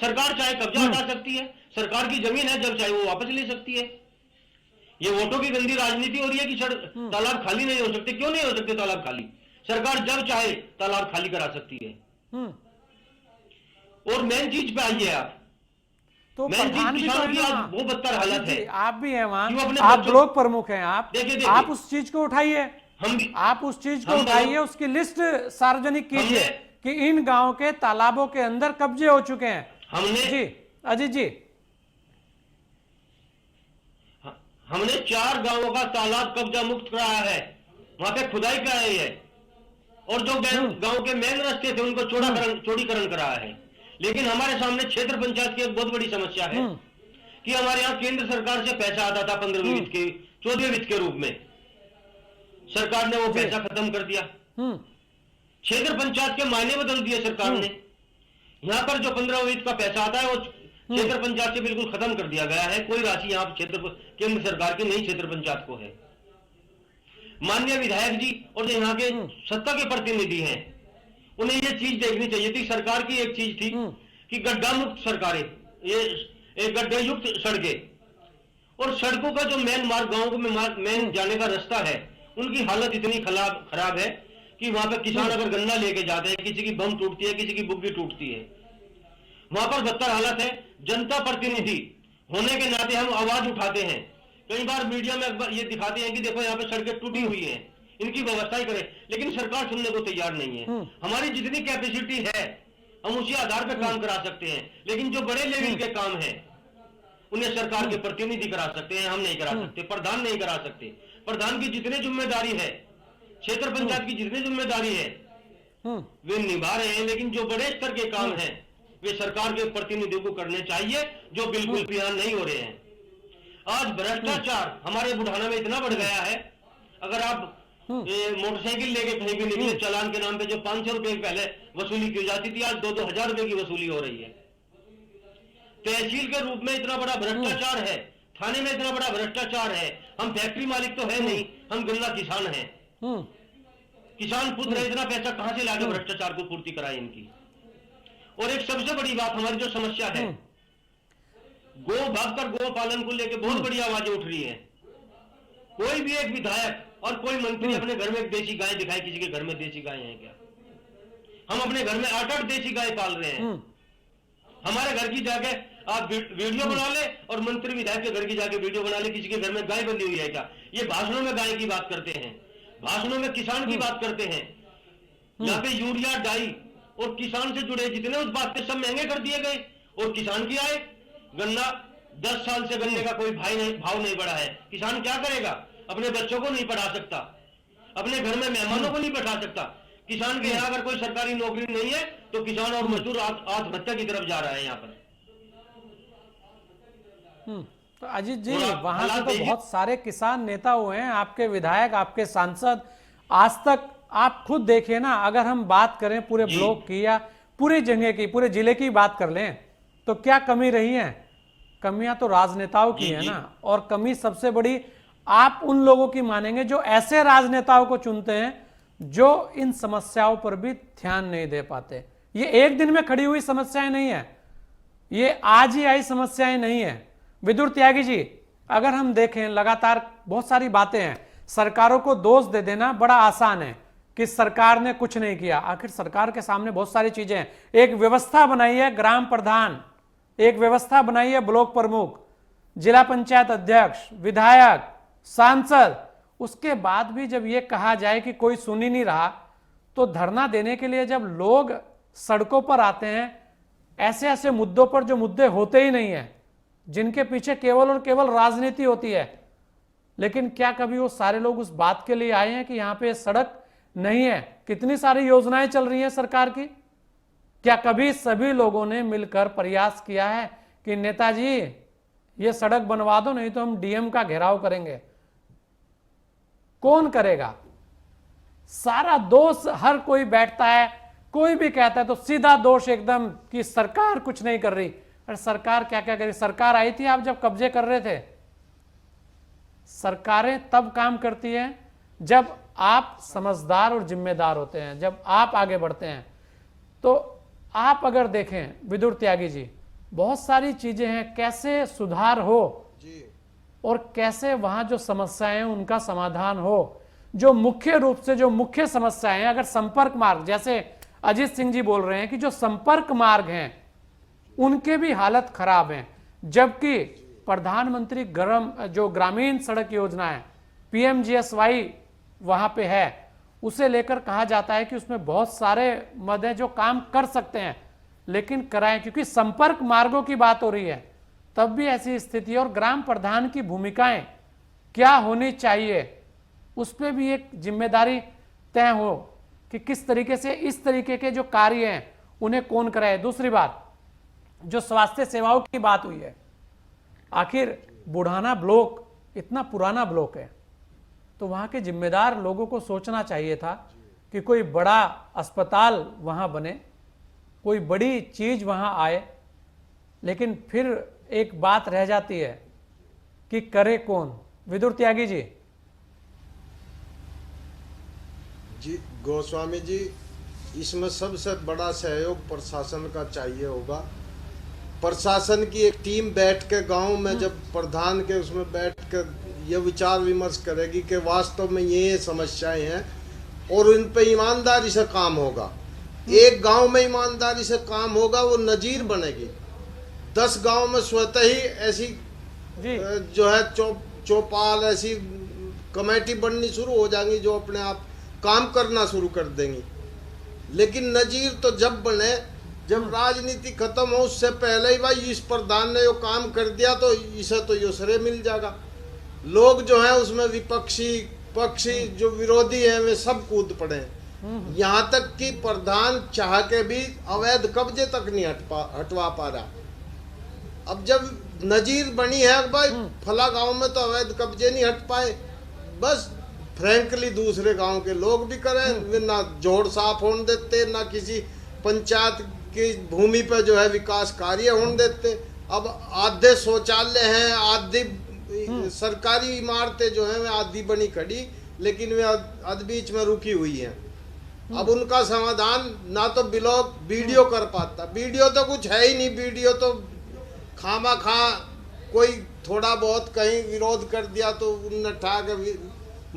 K: सरकार चाहे कब्जा हटा सकती है, सरकार की जमीन है, जब चाहे वो वापस ले सकती है। ये वोटों की गंदी राजनीति हो रही है कि तालाब खाली नहीं हो सकते। क्यों नहीं हो सकते तालाब खाली? सरकार जब चाहे तालाब खाली करा सकती है। और मेन चीज पे आइए आप,
A: तो
K: मेन चीज
A: प्रधान भी तो
K: किसानों की
A: है
K: आज
A: ना।
K: वो बदतर हालत है।
A: आप भी हैं वहां,
K: क्यों अपने
A: आप
K: बच्चों-
A: ब्लॉक प्रमुख हैं, आप
K: देखिए,
A: आप उस चीज को उठाइए,
K: हम भी
A: आप उस चीज को
K: हम
A: उठाइए,
K: लोग-
A: उसकी लिस्ट सार्वजनिक कीजिए
K: हमने-
A: कि इन गांव के तालाबों के अंदर कब्जे हो चुके हैं।
K: हमने
A: जी अजीत जी,
K: हमने 4 गांवों का तालाब कब्जा मुक्त कराया है, वहां पे खुदाई कराई है, और जो गांव के मेन रास्ते थे उनको चौड़ीकरण कराया है। लेकिन हमारे सामने क्षेत्र पंचायत की एक बहुत बड़ी समस्या है कि हमारे यहाँ केंद्र सरकार से पैसा आता था 15वें वित्त के 14वें वित्त के रूप में, सरकार ने वो पैसा खत्म कर दिया। क्षेत्र पंचायत के मायने बदल दिए सरकार ने। यहाँ पर जो 15वें वित्त का पैसा आता है वो क्षेत्र पंचायत से बिल्कुल खत्म कर दिया गया है। कोई राशि यहाँ केंद्र सरकार की नहीं, क्षेत्र पंचायत को है। माननीय विधायक जी और जो यहाँ के सत्ता के प्रतिनिधि हैं, उन्हें ये चीज देखनी चाहिए थी। सरकार की एक चीज थी कि गड्ढा मुक्त सरकारें, ये गड्ढे युक्त सड़कें, और सड़कों का जो मेन मार्ग, गाँव में मेन जाने का रास्ता है, उनकी हालत इतनी खराब है कि वहां पर किसान अगर गन्ना लेके जाते हैं, किसी की बम टूटती है, किसी की बुग्गी टूटती है, वहां पर बदतर हालत है। जनता प्रतिनिधि होने के नाते हम आवाज उठाते हैं, कई बार मीडिया में ये दिखाते हैं कि देखो यहाँ पे सड़कें टूटी हुई हैं, इनकी व्यवस्था करें, लेकिन सरकार सुनने को तैयार नहीं है। हमारी जितनी कैपेसिटी है हम उसी आधार पर काम करा सकते हैं, लेकिन जो बड़े लेवल के काम है उन्हें सरकार के प्रतिनिधि करा सकते हैं, हम नहीं करा सकते, प्रधान नहीं करा सकते। प्रधान की जितनी जिम्मेदारी है, क्षेत्र पंचायत की जितनी जिम्मेदारी है वे निभा रहे हैं, लेकिन जो बड़े स्तर के काम हैं वे सरकार के प्रतिनिधियों को करने चाहिए, जो बिल्कुल भी यहाँ नहीं हो रहे हैं। आज भ्रष्टाचार हमारे बुढ़ाना में इतना बढ़ गया है, अगर आप मोटरसाइकिल लेके कहीं भी निकले, चालान के नाम पे जो 500 रुपए पहले वसूली की जाती थी, आज 2-2 हजार रुपए की वसूली हो रही है। तहसील के रूप में इतना बड़ा भ्रष्टाचार है, थाने में इतना बड़ा भ्रष्टाचार है। हम फैक्ट्री मालिक तो है नहीं, हम गन्ना किसान हैं। किसान पुत्र है, इतना पैसा कहां से लाके भ्रष्टाचार को पूर्ति कराए इनकी। और एक सबसे बड़ी बात, हमारी जो समस्या है, गो भागकर गो पालन को लेकर बहुत बड़ी आवाजें उठ रही है। कोई भी एक विधायक और कोई मंत्री अपने घर में एक देसी गाय दिखाए, किसी के घर में देसी गाय है क्या? हम अपने घर में 8-8 देसी गाय पाल रहे हैं। हमारे घर की जाके आप वीडियो बना ले, और मंत्री विधायक के घर की जाके वीडियो बना ले, किसी के घर में गाय बंधी हुई है क्या? ये भाषणों में गाय की बात करते हैं, भाषणों में किसान की बात करते हैं। यहाँ पे यूरिया, डाई और किसान से जुड़े जितने उत्पाद थे सब महंगे कर दिए गए, और किसान की आए गन्ना 10 साल से गन्ने का कोई भाव नहीं बढ़ा है। किसान क्या करेगा? अपने बच्चों को नहीं पढ़ा सकता, अपने घर में मेहमानों को नहीं बैठा सकता। किसान के यहाँ अगर कोई सरकारी नौकरी नहीं है तो किसान और मजदूर आत्महत्या की तरफ जा रहा है यहाँ पर।
A: तो अजीत जी, वहां से तो बहुत सारे किसान नेता हुए हैं, आपके विधायक, आपके सांसद। आज तक आप खुद देखिए ना, अगर हम बात करें पूरे ब्लॉक की या पूरे जगह की, पूरे जिले की बात कर लें, तो क्या कमी रही है? कमियां तो राजनेताओं की है ना, और कमी सबसे बड़ी आप उन लोगों की मानेंगे जो ऐसे राजनेताओं को चुनते हैं जो इन समस्याओं पर भी ध्यान नहीं दे पाते। ये एक दिन में खड़ी हुई समस्याएं नहीं है, ये आज ही आई समस्याएं नहीं है। विदुर त्यागी जी, अगर हम देखें लगातार बहुत सारी बातें हैं, सरकारों को दोष दे देना बड़ा आसान है कि सरकार ने कुछ नहीं किया। आखिर सरकार के सामने बहुत सारी चीजें हैं। एक व्यवस्था बनाई है ग्राम प्रधान, एक व्यवस्था बनाई है ब्लॉक प्रमुख, जिला पंचायत अध्यक्ष, विधायक, सांसद। उसके बाद भी जब यह कहा जाए कि कोई सुन ही नहीं रहा, तो धरना देने के लिए जब लोग सड़कों पर आते हैं, ऐसे ऐसे मुद्दों पर जो मुद्दे होते ही नहीं है, जिनके पीछे केवल और केवल राजनीति होती है, लेकिन क्या कभी वो सारे लोग उस बात के लिए आए हैं कि यहाँ पे सड़क नहीं है? कितनी सारी योजनाएं चल रही हैं सरकार की, क्या कभी सभी लोगों ने मिलकर प्रयास किया है कि नेताजी ये सड़क बनवा दो, नहीं तो हम डीएम का घेराव करेंगे? कौन करेगा? सारा दोष हर कोई बैठता है, कोई भी कहता है तो सीधा दोष एकदम कि सरकार कुछ नहीं कर रही। अरे सरकार क्या क्या कर रही? सरकार आई थी आप जब कब्जे कर रहे थे। सरकारें तब काम करती हैं जब आप समझदार और जिम्मेदार होते हैं, जब आप आगे बढ़ते हैं। तो आप अगर देखें विदुर त्यागी जी, बहुत सारी चीजें हैं, कैसे सुधार हो और कैसे वहां जो समस्याएं हैं उनका समाधान हो। जो मुख्य रूप से जो मुख्य समस्याएं हैं, अगर संपर्क मार्ग, जैसे अजीत सिंह जी बोल रहे हैं कि जो संपर्क मार्ग हैं उनके भी हालत खराब हैं, जबकि प्रधानमंत्री जो ग्रामीण सड़क योजना है PMGSY वहां पे है, उसे लेकर कहा जाता है कि उसमें बहुत सारे मद हैं जो काम कर सकते हैं, लेकिन कराएं, क्योंकि संपर्क मार्गों की बात हो रही है। तब भी ऐसी स्थिति, और ग्राम प्रधान की भूमिकाएं क्या होनी चाहिए उस पर भी एक जिम्मेदारी तय हो कि किस तरीके से इस तरीके के जो कार्य हैं उन्हें कौन कराए। दूसरी बात, जो स्वास्थ्य सेवाओं की बात हुई है, आखिर बुढ़ाना ब्लॉक इतना पुराना ब्लॉक है, तो वहां के जिम्मेदार लोगों को सोचना चाहिए था कि कोई बड़ा अस्पताल वहां बने, कोई बड़ी चीज वहां आए। लेकिन फिर एक बात रह जाती है कि करे कौन? विदुर त्यागी जी।
H: जी गोस्वामी जी, इसमें सबसे बड़ा सहयोग प्रशासन का चाहिए होगा। प्रशासन की एक टीम बैठ के गांव में, जब प्रधान के उसमें बैठ के ये विचार विमर्श करेगी कि वास्तव में ये समस्याएं हैं और इन पे ईमानदारी से काम होगा। एक गांव में ईमानदारी से काम होगा, वो नजीर बनेगी। 10 गांव में स्वतः ही ऐसी जो है चौपाल, ऐसी कमेटी बननी शुरू हो जाएंगी जो अपने आप काम करना शुरू कर देंगी। लेकिन नजीर तो जब बने, जब राजनीति खत्म हो, उससे पहले ही भाई इस प्रधान ने जो काम कर दिया तो इसे तो यो श्रेय मिल जाएगा। लोग जो है उसमें विपक्षी पक्षी जो विरोधी हैं वे सब कूद पड़े। यहाँ तक कि प्रधान चाह के भी अवैध कब्जे तक नहीं हटवा पा रहा। अब जब नजीर बनी है भाई, फला गांव में तो अवैध कब्जे नहीं हट पाए, बस फ्रैंकली दूसरे गांव के लोग भी करें, वे ना जोड़ साफ होने देते, ना किसी पंचायत की भूमि पर जो है विकास कार्य होने देते। अब आधे शौचालय हैं, आधी सरकारी इमारतें जो हैं वे आधी बनी खड़ी, लेकिन वे अध बीच में रुकी हुई हैं। अब उनका समाधान ना तो ब्लॉक वीडियो कर पाता, वीडियो तो कुछ है ही नहीं, वीडियो तो खामा खा कोई थोड़ा बहुत कहीं विरोध कर दिया तो उनने ठा के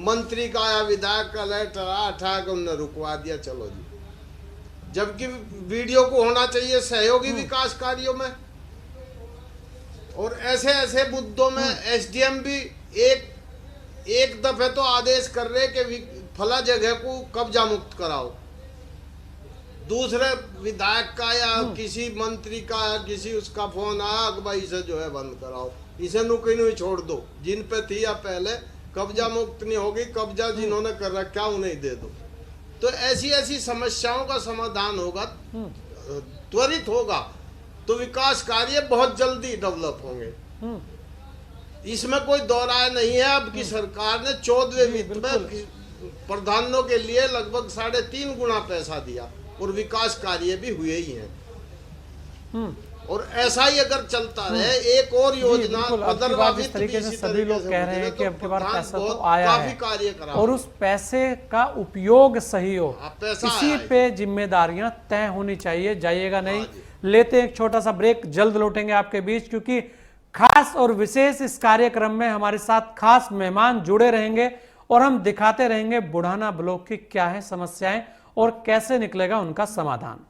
H: मंत्री का या विधायक का लेटर ठा के उनने रुकवा दिया, चलो जी। जबकि वीडियो को होना चाहिए सहयोगी विकास कार्यों में। और ऐसे ऐसे मुद्दों में SDM भी एक दफे तो आदेश कर रहे कि फला जगह को कब्जा मुक्त कराओ, दूसरे विधायक का या किसी मंत्री का या किसी उसका फोन आया कि भाई इसे जो है बंद कराओ, इसे नुकी नुई छोड़ दो, जिन पे थी या पहले कब्जा मुक्त नहीं होगी, कब्जा जिन्होंने कर रखा उन्हें दे दो। तो ऐसी ऐसी समस्याओं का समाधान होगा, त्वरित होगा, तो विकास कार्य बहुत जल्दी डेवलप होंगे। इसमें कोई दो राय नहीं है। अब की सरकार ने 14वें वित्त में प्रधानों के लिए लगभग 3.5 गुना पैसा दिया और विकास कार्य भी हुए ही हैं। और ऐसा ही अगर चलता रहे, एक और योजना
A: जिस तरीके से सभी लोग कह रहे हैं कि अब की बार पैसा तो आया है और उस पैसे का उपयोग सही हो, इसी पे जिम्मेदारियां तय होनी चाहिए। जाइएगा नहीं, लेते एक छोटा सा ब्रेक, जल्द लौटेंगे आपके बीच, क्योंकि खास और विशेष इस कार्यक्रम में हमारे साथ खास मेहमान जुड़े रहेंगे और हम दिखाते रहेंगे बुढ़ाना ब्लॉक की क्या है समस्याएं और कैसे निकलेगा उनका समाधान।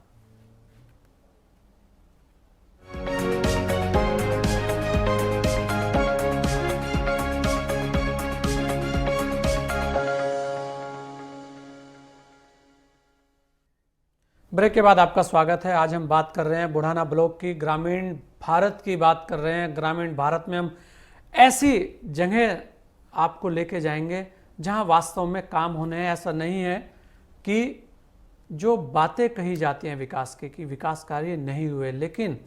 A: ब्रेक के बाद आपका स्वागत है। आज हम बात कर रहे हैं बुढ़ाना ब्लॉक की, ग्रामीण भारत की बात कर रहे हैं। ग्रामीण भारत में हम ऐसी जगह आपको लेके जाएंगे जहां वास्तव में काम होने हैं। ऐसा नहीं है कि जो बातें कही जाती हैं विकास के कि विकास कार्य नहीं हुए, लेकिन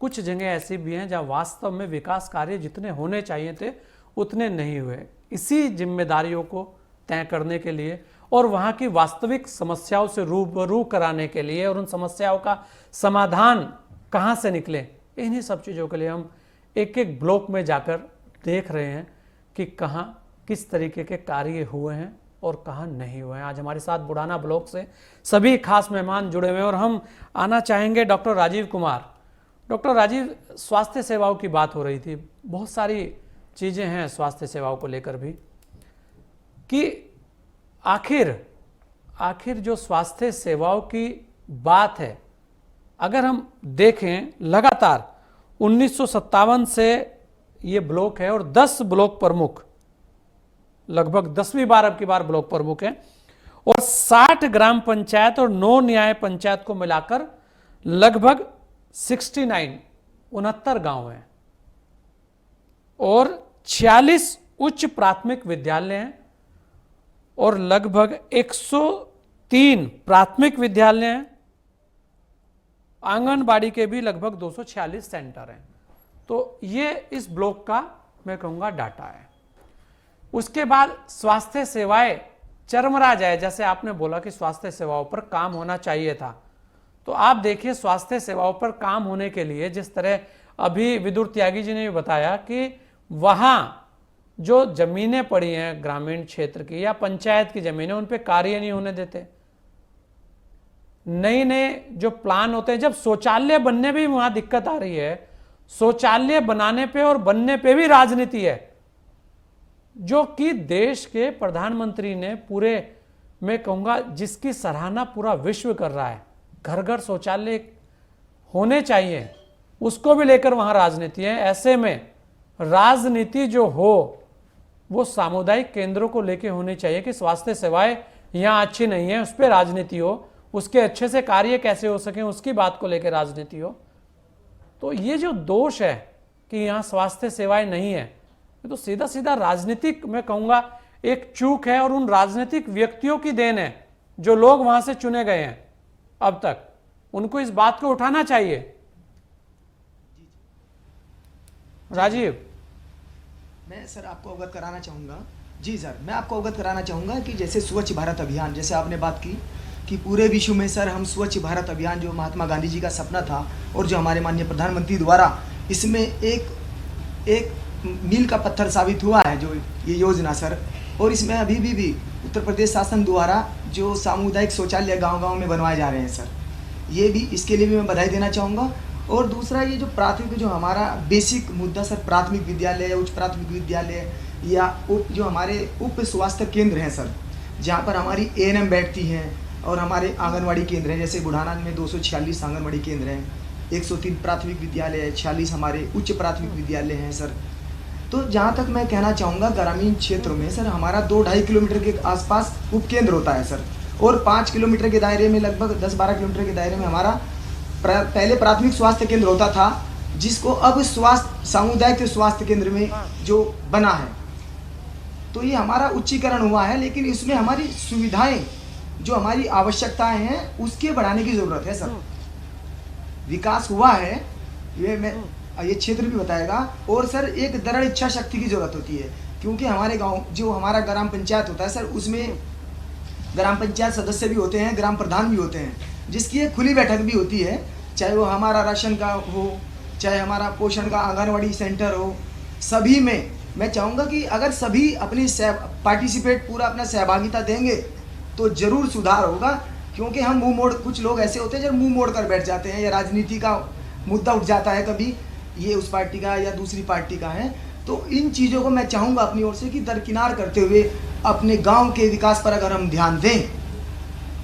A: कुछ जगह ऐसी भी हैं जहां वास्तव में विकास कार्य जितने होने चाहिए थे उतने नहीं हुए। इसी जिम्मेदारियों को तय करने के लिए और वहां की वास्तविक समस्याओं से रूबरू कराने के लिए और उन समस्याओं का समाधान कहां से निकले, इन्हीं सब चीज़ों के लिए हम एक एक ब्लॉक में जाकर देख रहे हैं कि कहां किस तरीके के कार्य हुए हैं और कहां नहीं हुए हैं। आज हमारे साथ बुढ़ाना ब्लॉक से सभी खास मेहमान जुड़े हुए हैं और हम आना चाहेंगे डॉक्टर राजीव कुमार। डॉक्टर राजीव, स्वास्थ्य सेवाओं की बात हो रही थी, बहुत सारी चीज़ें हैं स्वास्थ्य सेवाओं को लेकर भी कि आखिर जो स्वास्थ्य सेवाओं की बात है, अगर हम देखें लगातार 1957 से ये ब्लॉक है और 10 ब्लॉक प्रमुख, लगभग 10वीं बार अब की बार ब्लॉक प्रमुख है और 60 ग्राम पंचायत और 9 न्याय पंचायत को मिलाकर लगभग 69 गांव हैं और 46 उच्च प्राथमिक विद्यालय हैं और लगभग 103 प्राथमिक विद्यालय हैं। आंगनबाड़ी के भी लगभग 246 सेंटर हैं। तो ये इस ब्लॉक का मैं कहूँगा डाटा है। उसके बाद स्वास्थ्य सेवाएं चरमरा जाए, जैसे आपने बोला कि स्वास्थ्य सेवाओं पर काम होना चाहिए था, तो आप देखिए स्वास्थ्य सेवाओं पर काम होने के लिए जिस तरह अभी विदुर त्यागी जी ने भी बताया कि वहाँ जो जमीनें पड़ी हैं ग्रामीण क्षेत्र की या पंचायत की जमीनें, उन पे कार्य नहीं होने देते। नए नए जो प्लान होते हैं, जब शौचालय बनने में भी वहां दिक्कत आ रही है, शौचालय बनाने पे और बनने पे भी राजनीति है, जो कि देश के प्रधानमंत्री ने पूरे, मैं कहूंगा जिसकी सराहना पूरा विश्व कर रहा है, घर घर शौचालय होने चाहिए, उसको भी लेकर वहां राजनीति है। ऐसे में राजनीति जो हो वो सामुदायिक केंद्रों को लेकर होनी चाहिए कि स्वास्थ्य सेवाएं यहाँ अच्छी नहीं है, उस पर राजनीति हो, उसके अच्छे से कार्य कैसे हो सके उसकी बात को लेकर राजनीति हो। तो ये जो दोष है कि यहाँ स्वास्थ्य सेवाएं नहीं है, ये तो सीधा सीधा राजनीतिक, मैं कहूँगा एक चूक है और उन राजनीतिक व्यक्तियों की देन है जो लोग वहां से चुने गए हैं अब तक। उनको इस बात को उठाना चाहिए। राजीव,
I: मैं सर आपको अवगत कराना चाहूँगा। जी सर, मैं आपको अवगत कराना चाहूँगा कि जैसे स्वच्छ भारत अभियान, जैसे आपने बात की कि पूरे विश्व में सर हम स्वच्छ भारत अभियान जो महात्मा गांधी जी का सपना था और जो हमारे माननीय प्रधानमंत्री द्वारा इसमें एक मील का पत्थर साबित हुआ है जो ये योजना सर। और इसमें अभी भी उत्तर प्रदेश शासन द्वारा जो सामुदायिक शौचालय गाँव-गाँव में बनवाए जा रहे हैं सर, ये भी, इसके लिए भी मैं बधाई देना चाहूँगा। और दूसरा ये जो प्राथमिक, जो हमारा बेसिक मुद्दा सर, प्राथमिक विद्यालय या उच्च प्राथमिक विद्यालय या जो हमारे उप स्वास्थ्य केंद्र हैं सर, जहाँ पर हमारी ANM बैठती हैं और हमारे आंगनवाड़ी केंद्र हैं, जैसे बुढ़ाना में 246 आंगनवाड़ी केंद्र हैं, 103 प्राथमिक विद्यालय है, 46 हमारे उच्च प्राथमिक विद्यालय हैं सर। तो जहाँ तक मैं कहना चाहूँगा, ग्रामीण क्षेत्रों में सर हमारा 2-2.5 किलोमीटर के आसपास उपकेंद्र होता है सर, और 5 किलोमीटर के दायरे में, लगभग 10-12 किलोमीटर के दायरे में हमारा पहले प्राथमिक स्वास्थ्य केंद्र होता था, जिसको अब सामुदायिक स्वास्थ्य केंद्र में जो बना है। तो ये हमारा उच्चीकरण हुआ है, लेकिन इसमें हमारी सुविधाएं, जो हमारी आवश्यकताएं हैं, उसके बढ़ाने की ज़रूरत है सर। विकास हुआ है, ये क्षेत्र भी बताएगा। और सर एक दृढ़ इच्छा शक्ति की ज़रूरत होती है, क्योंकि हमारे गाँव जो हमारा ग्राम पंचायत होता है सर, उसमें ग्राम पंचायत सदस्य भी होते हैं, ग्राम प्रधान भी होते हैं, जिसकी एक खुली बैठक भी होती है, चाहे वो हमारा राशन का हो, चाहे हमारा पोषण का आंगनवाड़ी सेंटर हो। सभी में मैं चाहूँगा कि अगर सभी अपनी पार्टिसिपेट, पूरा अपना सहभागिता देंगे तो ज़रूर सुधार होगा। क्योंकि हम मुंह मोड़, कुछ लोग ऐसे होते हैं जो मुंह मोड़ कर बैठ जाते हैं, या राजनीति का मुद्दा उठ जाता है, कभी ये उस पार्टी का या दूसरी पार्टी का है। तो इन चीज़ों को मैं चाहूँगा अपनी ओर से कि दरकिनार करते हुए अपने गाँव के विकास पर अगर हम ध्यान दें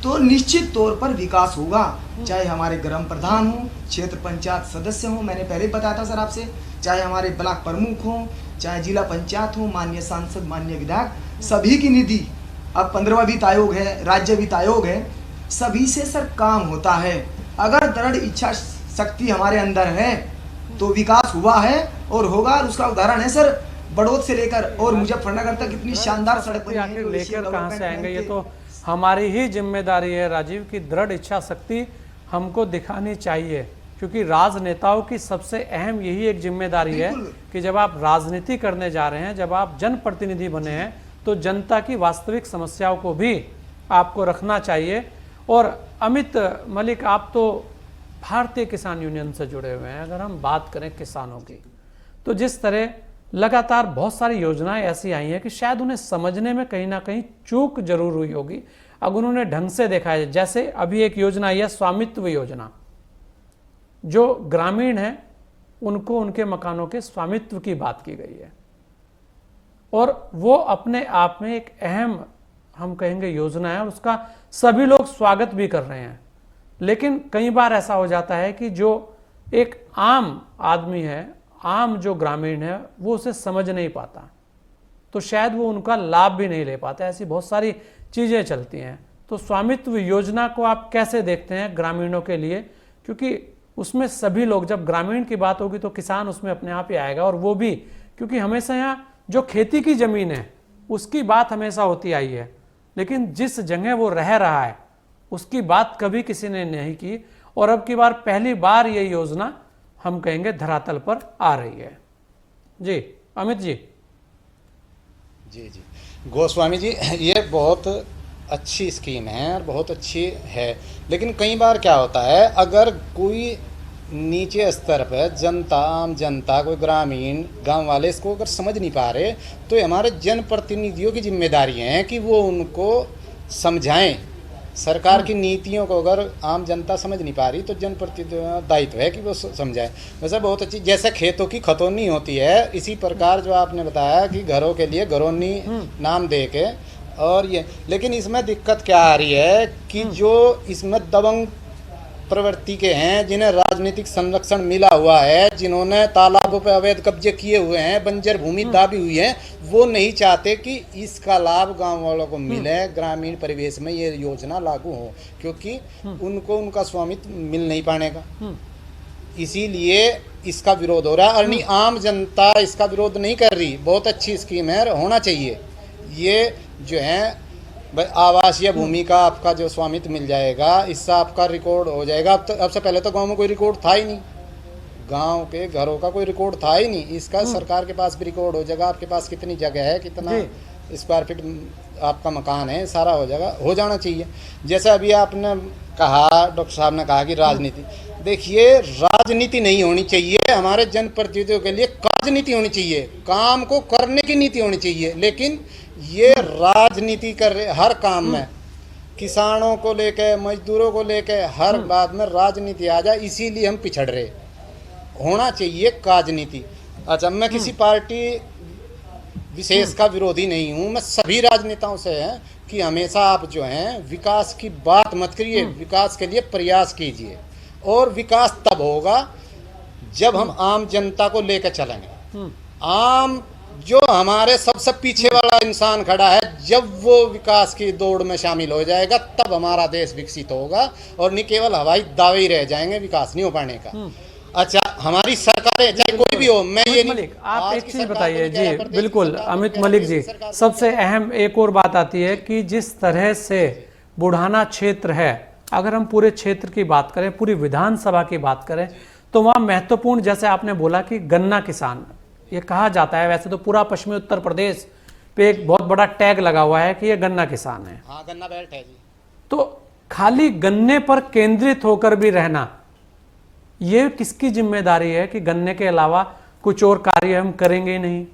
I: तो निश्चित तौर पर विकास होगा। चाहे हमारे ग्राम प्रधान हो, क्षेत्र पंचायत सदस्य हो, मैंने पहले बताया था सर आपसे, चाहे हमारे ब्लॉक प्रमुख हो, चाहे जिला पंचायत हो, माननीय सांसद, माननीय विधायक, सभी की निधि, अब 15वां वित्त आयोग है, राज्य वित्त आयोग है, सभी से सर काम होता है। अगर दृढ़ इच्छा शक्ति हमारे अंदर है तो विकास हुआ है और होगा। और उसका उदाहरण है सर बड़ौद से लेकर और मुजफ्फरनगर तक इतनी शानदार सड़क बनी है।
A: आखिर
I: जो एशिया
A: लेकर कहाँ से
I: डेवलपमेंट
A: आएंगे? ये
I: बैंक
A: तो हमारी ही जिम्मेदारी है राजीव की दृढ़ इच्छा शक्ति हमको दिखानी चाहिए, क्योंकि राजनेताओं की सबसे अहम यही एक जिम्मेदारी है कि जब आप राजनीति करने जा रहे हैं, जब आप जनप्रतिनिधि बने हैं, तो जनता की वास्तविक समस्याओं को भी आपको रखना चाहिए। और अमित मलिक, आप तो भारतीय किसान यूनियन से जुड़े हुए हैं, अगर हम बात करें किसानों की, तो जिस तरह लगातार बहुत सारी योजनाएं ऐसी आई हैं कि शायद उन्हें समझने में कहीं ना कहीं चूक जरूर हुई होगी अगर उन्होंने ढंग से देखा है। जैसे अभी एक योजना आई है स्वामित्व योजना, जो ग्रामीण है उनको उनके मकानों के स्वामित्व की बात की गई है, और वो अपने आप में एक अहम, हम कहेंगे, योजना है और उसका सभी लोग स्वागत भी कर रहे हैं। लेकिन कई बार ऐसा हो जाता है कि जो एक आम आदमी है, आम जो ग्रामीण है, वो उसे समझ नहीं पाता, तो शायद वो उनका लाभ भी नहीं ले पाता। ऐसी बहुत सारी चीज़ें चलती हैं। तो स्वामित्व योजना को आप कैसे देखते हैं ग्रामीणों के लिए? क्योंकि उसमें सभी लोग, जब ग्रामीण की बात होगी तो किसान उसमें अपने आप ही आएगा, और वो भी क्योंकि हमेशा यहाँ जो खेती की ज़मीन है उसकी बात हमेशा होती आई है, लेकिन जिस जगह वो रह रहा है उसकी बात कभी किसी ने नहीं की, और अब की बार पहली बार ये योजना, हम कहेंगे, धरातल पर आ रही है। जी अमित जी।
J: जी गोस्वामी जी, ये बहुत अच्छी स्कीम है और बहुत अच्छी है, लेकिन कई बार क्या होता है, अगर कोई नीचे स्तर पर जनता, आम जनता, कोई ग्रामीण गांव वाले इसको अगर समझ नहीं पा रहे, तो हमारे जनप्रतिनिधियों की जिम्मेदारी है कि वो उनको समझाएं। सरकार की नीतियों को अगर आम जनता समझ नहीं पा रही तो जनप्रतिनिधियों का दायित्व है कि वो समझाए। वैसे बहुत अच्छी, जैसे खेतों की खतौनी होती है, इसी प्रकार जो आपने बताया कि घरों के लिए घरौनी नाम दे के, और ये, लेकिन इसमें दिक्कत क्या आ रही है कि जो इसमें दबंग प्रवृत्ति के हैं, जिन्हें राजनीतिक संरक्षण मिला हुआ है, जिन्होंने तालाबों पर अवैध कब्जे किए हुए हैं, बंजर भूमि दाबी हुई है, वो नहीं चाहते कि इसका लाभ गांव वालों को मिले, ग्रामीण परिवेश में ये योजना लागू हो, क्योंकि उनको उनका स्वामित्व मिल नहीं पाने का। इसीलिए इसका विरोध हो रहा है, और नहीं, आम जनता इसका विरोध नहीं कर रही। बहुत अच्छी स्कीम है, होना चाहिए। ये जो है भाई, आवासीय भूमि का आपका जो स्वामित्व मिल जाएगा, इससे आपका रिकॉर्ड हो जाएगा। अब से पहले तो गांव में कोई रिकॉर्ड था ही नहीं, गांव के घरों का कोई रिकॉर्ड था ही नहीं। इसका सरकार के पास भी रिकॉर्ड हो जाएगा, आपके पास कितनी जगह है, कितना स्क्वायर फीट आपका मकान है, सारा हो जाएगा, हो जाना चाहिए। जैसे अभी आपने कहा, डॉक्टर साहब ने कहा कि राजनीति, देखिए राजनीति नहीं होनी चाहिए, हमारे जनप्रतिनिधियों के लिए राजनीति होनी चाहिए, काम को करने की नीति होनी चाहिए। लेकिन ये राजनीति कर रहे हर काम में, किसानों को लेके, मजदूरों को लेके, हर बात में राजनीति आ जाए, इसीलिए हम पिछड़ रहे। होना चाहिए राजनीति। अच्छा, मैं किसी पार्टी विशेष का विरोधी नहीं हूँ, मैं सभी राजनेताओं से हैं कि हमेशा आप जो हैं विकास की बात मत करिए, विकास के लिए प्रयास कीजिए, और विकास तब होगा जब हम आम जनता को लेकर चलेंगे। आम जो हमारे सबसे पीछे वाला इंसान खड़ा है, जब वो विकास की दौड़ में शामिल हो जाएगा, तब हमारा देश विकसित होगा, और नहीं केवल हवाई दावे ही रह जाएंगे, विकास नहीं हो पाने का। अच्छा, हमारी सरकारें चाहे कोई भी हो, मैं ये नहीं,
A: आप एक चीज बताइए जी। बिल्कुल अमित मलिक जी, सबसे अहम एक और बात आती है कि जिस तरह से बुढ़ाना क्षेत्र है, अगर हम पूरे क्षेत्र की बात करें, पूरी विधानसभा की बात करें, तो वहाँ महत्वपूर्ण, जैसे आपने बोला कि गन्ना किसान, ये कहा जाता है, वैसे तो पूरा पश्चिमी उत्तर प्रदेश पे एक बहुत बड़ा टैग लगा हुआ है कि ये गन्ना किसान है।
J: हाँ, गन्ना बेल्ट है जी।
A: तो खाली गन्ने पर केंद्रित होकर भी रहना, ये किसकी जिम्मेदारी है कि गन्ने के अलावा कुछ और कार्य हम करेंगे ही नहीं?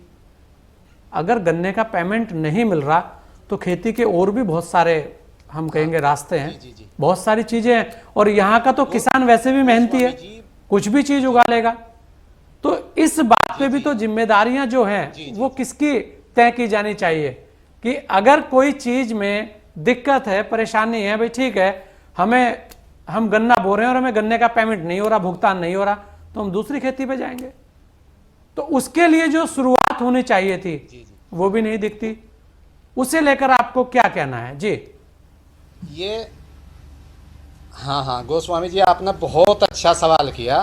A: अगर गन्ने का पेमेंट नहीं मिल रहा तो खेती के और भी बहुत सारे, हम कहेंगे, रास्ते हैं, बहुत सारी चीजें हैं, और यहाँ का तो किसान वैसे भी मेहनती है, कुछ भी चीज उगा लेगा। तो इस बात पे भी तो जिम्मेदारियां जो हैं वो किसकी तय की जानी चाहिए कि अगर कोई चीज में दिक्कत है, परेशानी है, भाई ठीक है, हम गन्ना बो रहे हैं और हमें गन्ने का पेमेंट नहीं हो रहा, भुगतान नहीं हो रहा, तो हम दूसरी खेती पे जाएंगे। तो उसके लिए जो शुरुआत होनी चाहिए थी वो भी नहीं दिखती। उसे लेकर आपको क्या कहना है जी?
J: ये हाँ गोस्वामी जी, आपने बहुत अच्छा सवाल किया।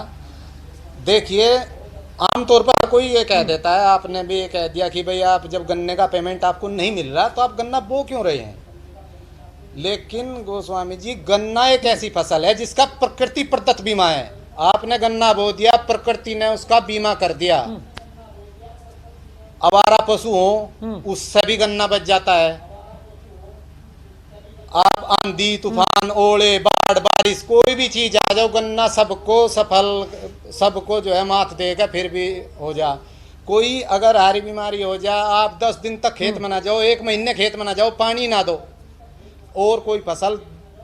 J: देखिए, आमतौर पर कोई ये कह देता है, आपने भी ये कह दिया कि भाई आप जब गन्ने का पेमेंट आपको नहीं मिल रहा तो आप गन्ना बो क्यों रहे हैं। लेकिन गोस्वामी जी, गन्ना एक ऐसी फसल है जिसका प्रकृति प्रदत्त बीमा है। आपने गन्ना बो दिया, प्रकृति ने उसका बीमा कर दिया। आवारा पशु हो उससे भी गन्ना बच जाता है। आप आंधी तूफान ओले बाढ़ बारिश कोई भी चीज आ जाओ, गन्ना सबको सफल, सबको जो है मात देगा, फिर भी हो जा। कोई अगर हारी बीमारी हो जाए, आप 10 दिन तक खेत में ना जाओ, 1 महीने खेत में ना जाओ, पानी ना दो, और कोई फसल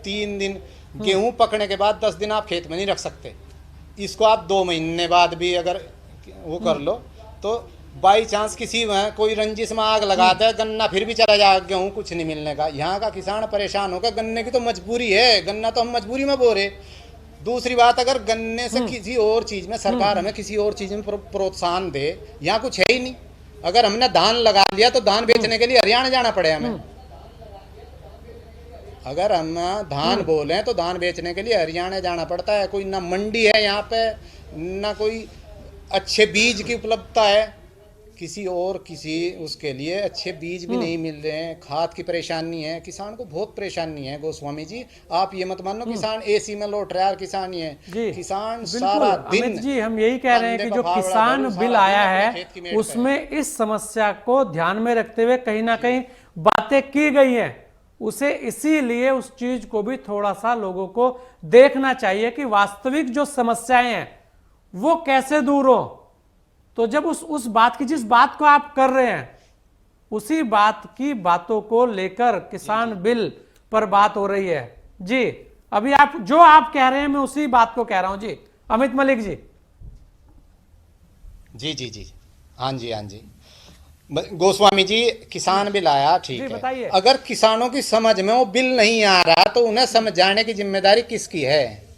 J: 3 दिन, गेहूं पकने के बाद 10 दिन आप खेत में नहीं रख सकते। इसको आप 2 महीने बाद भी अगर वो कर लो तो बाई चांस किसी में कोई रंजिश में आग लगा दे, गन्ना फिर भी चला जाएगा, गेहूं कुछ नहीं मिलने का। यहाँ का किसान परेशान होगा, गन्ने की तो मजबूरी है, गन्ना तो हम मजबूरी में बो रहे। दूसरी बात, अगर गन्ने से किसी और चीज में सरकार हमें किसी और चीज में प्रोत्साहन दे, यहाँ कुछ है ही नहीं। अगर हमने धान लगा लिया तो धान बेचने के लिए हरियाणा जाना पड़े हमें। अगर हम धान बोले तो धान बेचने के लिए हरियाणा जाना पड़ता है। कोई ना मंडी है यहाँ पे, ना कोई अच्छे बीज की उपलब्धता है, किसी उसके लिए अच्छे बीज भी नहीं मिल रहे हैं, खाद की परेशानी है, किसान को बहुत परेशानी है। गोस्वामी जी, आप ये मत मानो किसान एसी में लौट रहा है, किसान ही है, किसान सारा दिन।
A: अमित जी, हम यही कह रहे हैं कि जो किसान बिल आया है उसमें इस समस्या को ध्यान में रखते हुए कहीं ना कहीं बातें की गई हैं। उसे इसीलिए उस चीज को भी थोड़ा सा लोगों को देखना चाहिए कि वास्तविक जो समस्याएं हैं वो कैसे दूर हो। तो जब उस बात की, जिस बात को आप कर रहे हैं, उसी बात की बातों को लेकर किसान बिल पर बात हो रही है। जी, अभी आप जो आप कह रहे हैं मैं उसी बात को कह रहा हूं। जी अमित मलिक जी।
J: जी जी जी, हाँ जी, हाँ जी। गोस्वामी जी, किसान बिल आया, ठीक है। अगर किसानों की समझ में वो बिल नहीं आ रहा तो उन्हें समझाने की जिम्मेदारी किसकी है?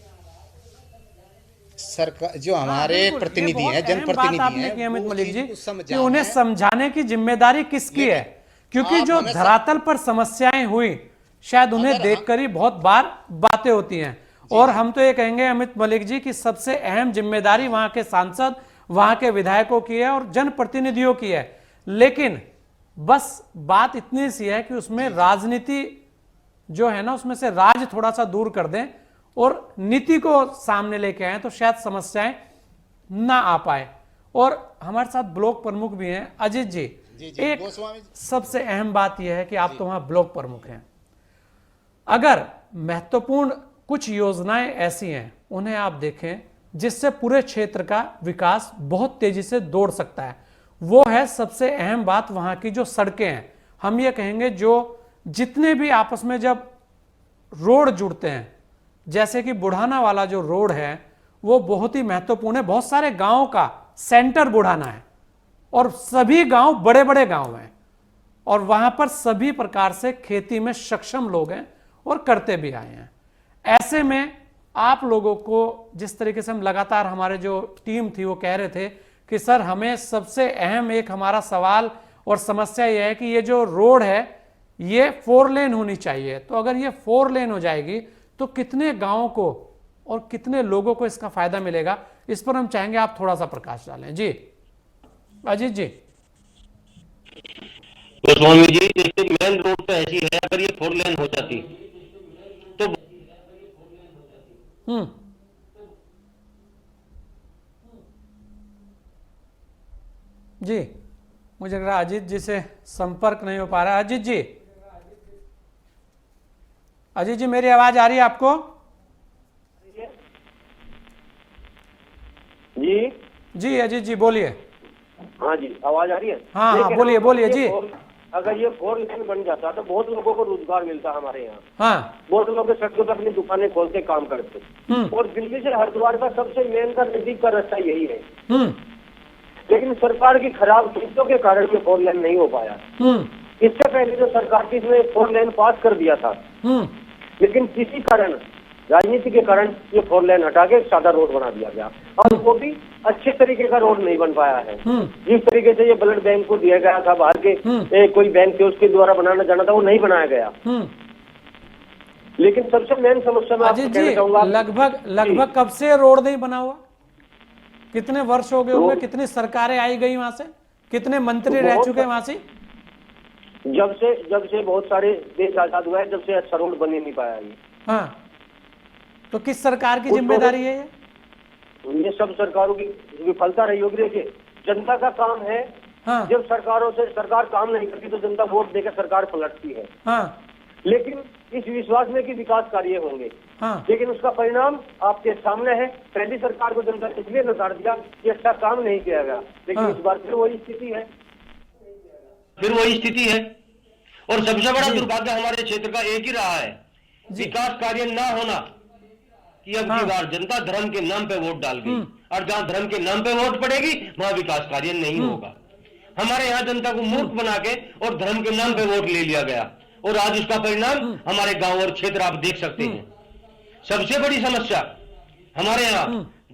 J: सरकार, जो हमारे प्रतिनिधि हैं, जनप्रतिनिधि हैं,
A: अमित मलिक जी, कि उन्हें समझाने की जिम्मेदारी किसकी है? क्योंकि जो धरातल पर समस्याएं हुई, शायद उन्हें देखकर ही बहुत बार बातें होती हैं। और हम तो ये कहेंगे अमित मलिक जी कि सबसे अहम जिम्मेदारी वहां के सांसद, वहां के विधायकों की है और जनप्रतिनिधियों की है। लेकिन बस बात इतनी सी है कि उसमें राजनीति जो है ना, उसमें से राज थोड़ा सा दूर कर दें और नीति को सामने लेके आए तो शायद समस्याएं ना आ पाए। और हमारे साथ ब्लॉक प्रमुख भी हैं अजीत जी। एक सबसे अहम बात यह है कि आप तो वहां ब्लॉक प्रमुख हैं। अगर महत्वपूर्ण कुछ योजनाएं ऐसी हैं, उन्हें आप देखें जिससे पूरे क्षेत्र का विकास बहुत तेजी से दौड़ सकता है, वो है सबसे अहम बात वहां की जो सड़कें हैं। हम ये कहेंगे जो जितने भी आपस में जब रोड जुड़ते हैं, जैसे कि बुढ़ाना वाला जो रोड है वो बहुत ही महत्वपूर्ण है। बहुत सारे गांवों का सेंटर बुढ़ाना है और सभी गांव बड़े बड़े गांव हैं और वहां पर सभी प्रकार से खेती में सक्षम लोग हैं और करते भी आए हैं। ऐसे में आप लोगों को, जिस तरीके से हम लगातार, हमारे जो टीम थी वो कह रहे थे कि सर हमें सबसे अहम एक हमारा सवाल और समस्या यह है कि ये जो रोड है ये 4 लेन होनी चाहिए। तो अगर ये 4 लेन हो जाएगी तो कितने गांवों को और कितने लोगों को इसका फायदा मिलेगा, इस पर हम चाहेंगे आप थोड़ा सा प्रकाश डालें। जी अजीत जी।
K: तो स्वामी जी, जैसे मेन रोड तो ऐसी है, अगर ये 4 लेन हो जाती तो
A: जी, मुझे लग रहा है अजीत जी से संपर्क नहीं हो पा रहा है। अजीत जी, अजीत जी मेरी आवाज आ रही है आपको?
L: जी
A: जी अजीत जी बोलिए।
L: हाँ जी, आवाज आ रही है?
A: हाँ हाँ बोलिए बोलिए जी।
L: अगर ये 4 लेन बन जाता तो बहुत लोगों को रोजगार मिलता हमारे यहाँ।
A: हाँ,
L: बहुत लोग सड़कों पर अपनी दुकानें खोलते काम करते। और दिल्ली से हरिद्वार का सबसे मेन का नजदीक का रास्ता यही है। लेकिन सरकार की खराब नीतियों के कारण ये 4 लेन नहीं हो पाया। इससे पहले जो सरकार की इसने 4 लेन पास कर दिया था, लेकिन किसी कारण, राजनीति के कारण ये 4 लेन हटा के सादा रोड बना दिया गया और वो भी अच्छे तरीके का रोड नहीं बन पाया है। जिस तरीके से ये ब्लड बैंक को दिया गया था, बाहर के कोई बैंक थे उसके द्वारा बनाना जाना था, वो नहीं बनाया गया। लेकिन सबसे मेन समस्या मैं आपको कहना चाहूंगा,
A: लगभग कब से रोड नहीं बना हुआ? कितने वर्ष हो गए होंगे, कितनी सरकारें आई गई वहां से, कितने मंत्री रह चुके हैं वहां से?
L: जब से बहुत सारे देश आजाद हुआ है, जब से अच्छा रोड बन ही नहीं पाया ये।
A: हाँ, तो किस सरकार की जिम्मेदारी है
L: ये सब सरकारों की विफलता रही होगी। देखिए, जनता का काम है।
A: हाँ।
L: जब सरकार काम नहीं करती तो जनता वोट देकर सरकार पलटती है।
A: हाँ।
L: लेकिन इस विश्वास में कि विकास कार्य होंगे।
A: हाँ।
L: लेकिन उसका परिणाम आपके सामने है। पहली सरकार को जनता ने इसलिए नकार दिया कि अच्छा काम नहीं किया गया, लेकिन इस बार फिर वही स्थिति है।
K: और सबसे बड़ा दुर्भाग्य हमारे क्षेत्र का एक ही रहा है, विकास कार्य ना होना, कि अब की बार जनता धर्म के नाम पे वोट डाल गई, और जहां धर्म के नाम पे वोट पड़ेगी वहां विकास कार्य नहीं होगा। हमारे यहाँ जनता को मूर्ख बना के और धर्म के नाम पे वोट ले लिया गया, और आज उसका परिणाम हमारे गांव और क्षेत्र आप देख सकते हैं। सबसे बड़ी समस्या हमारे यहाँ,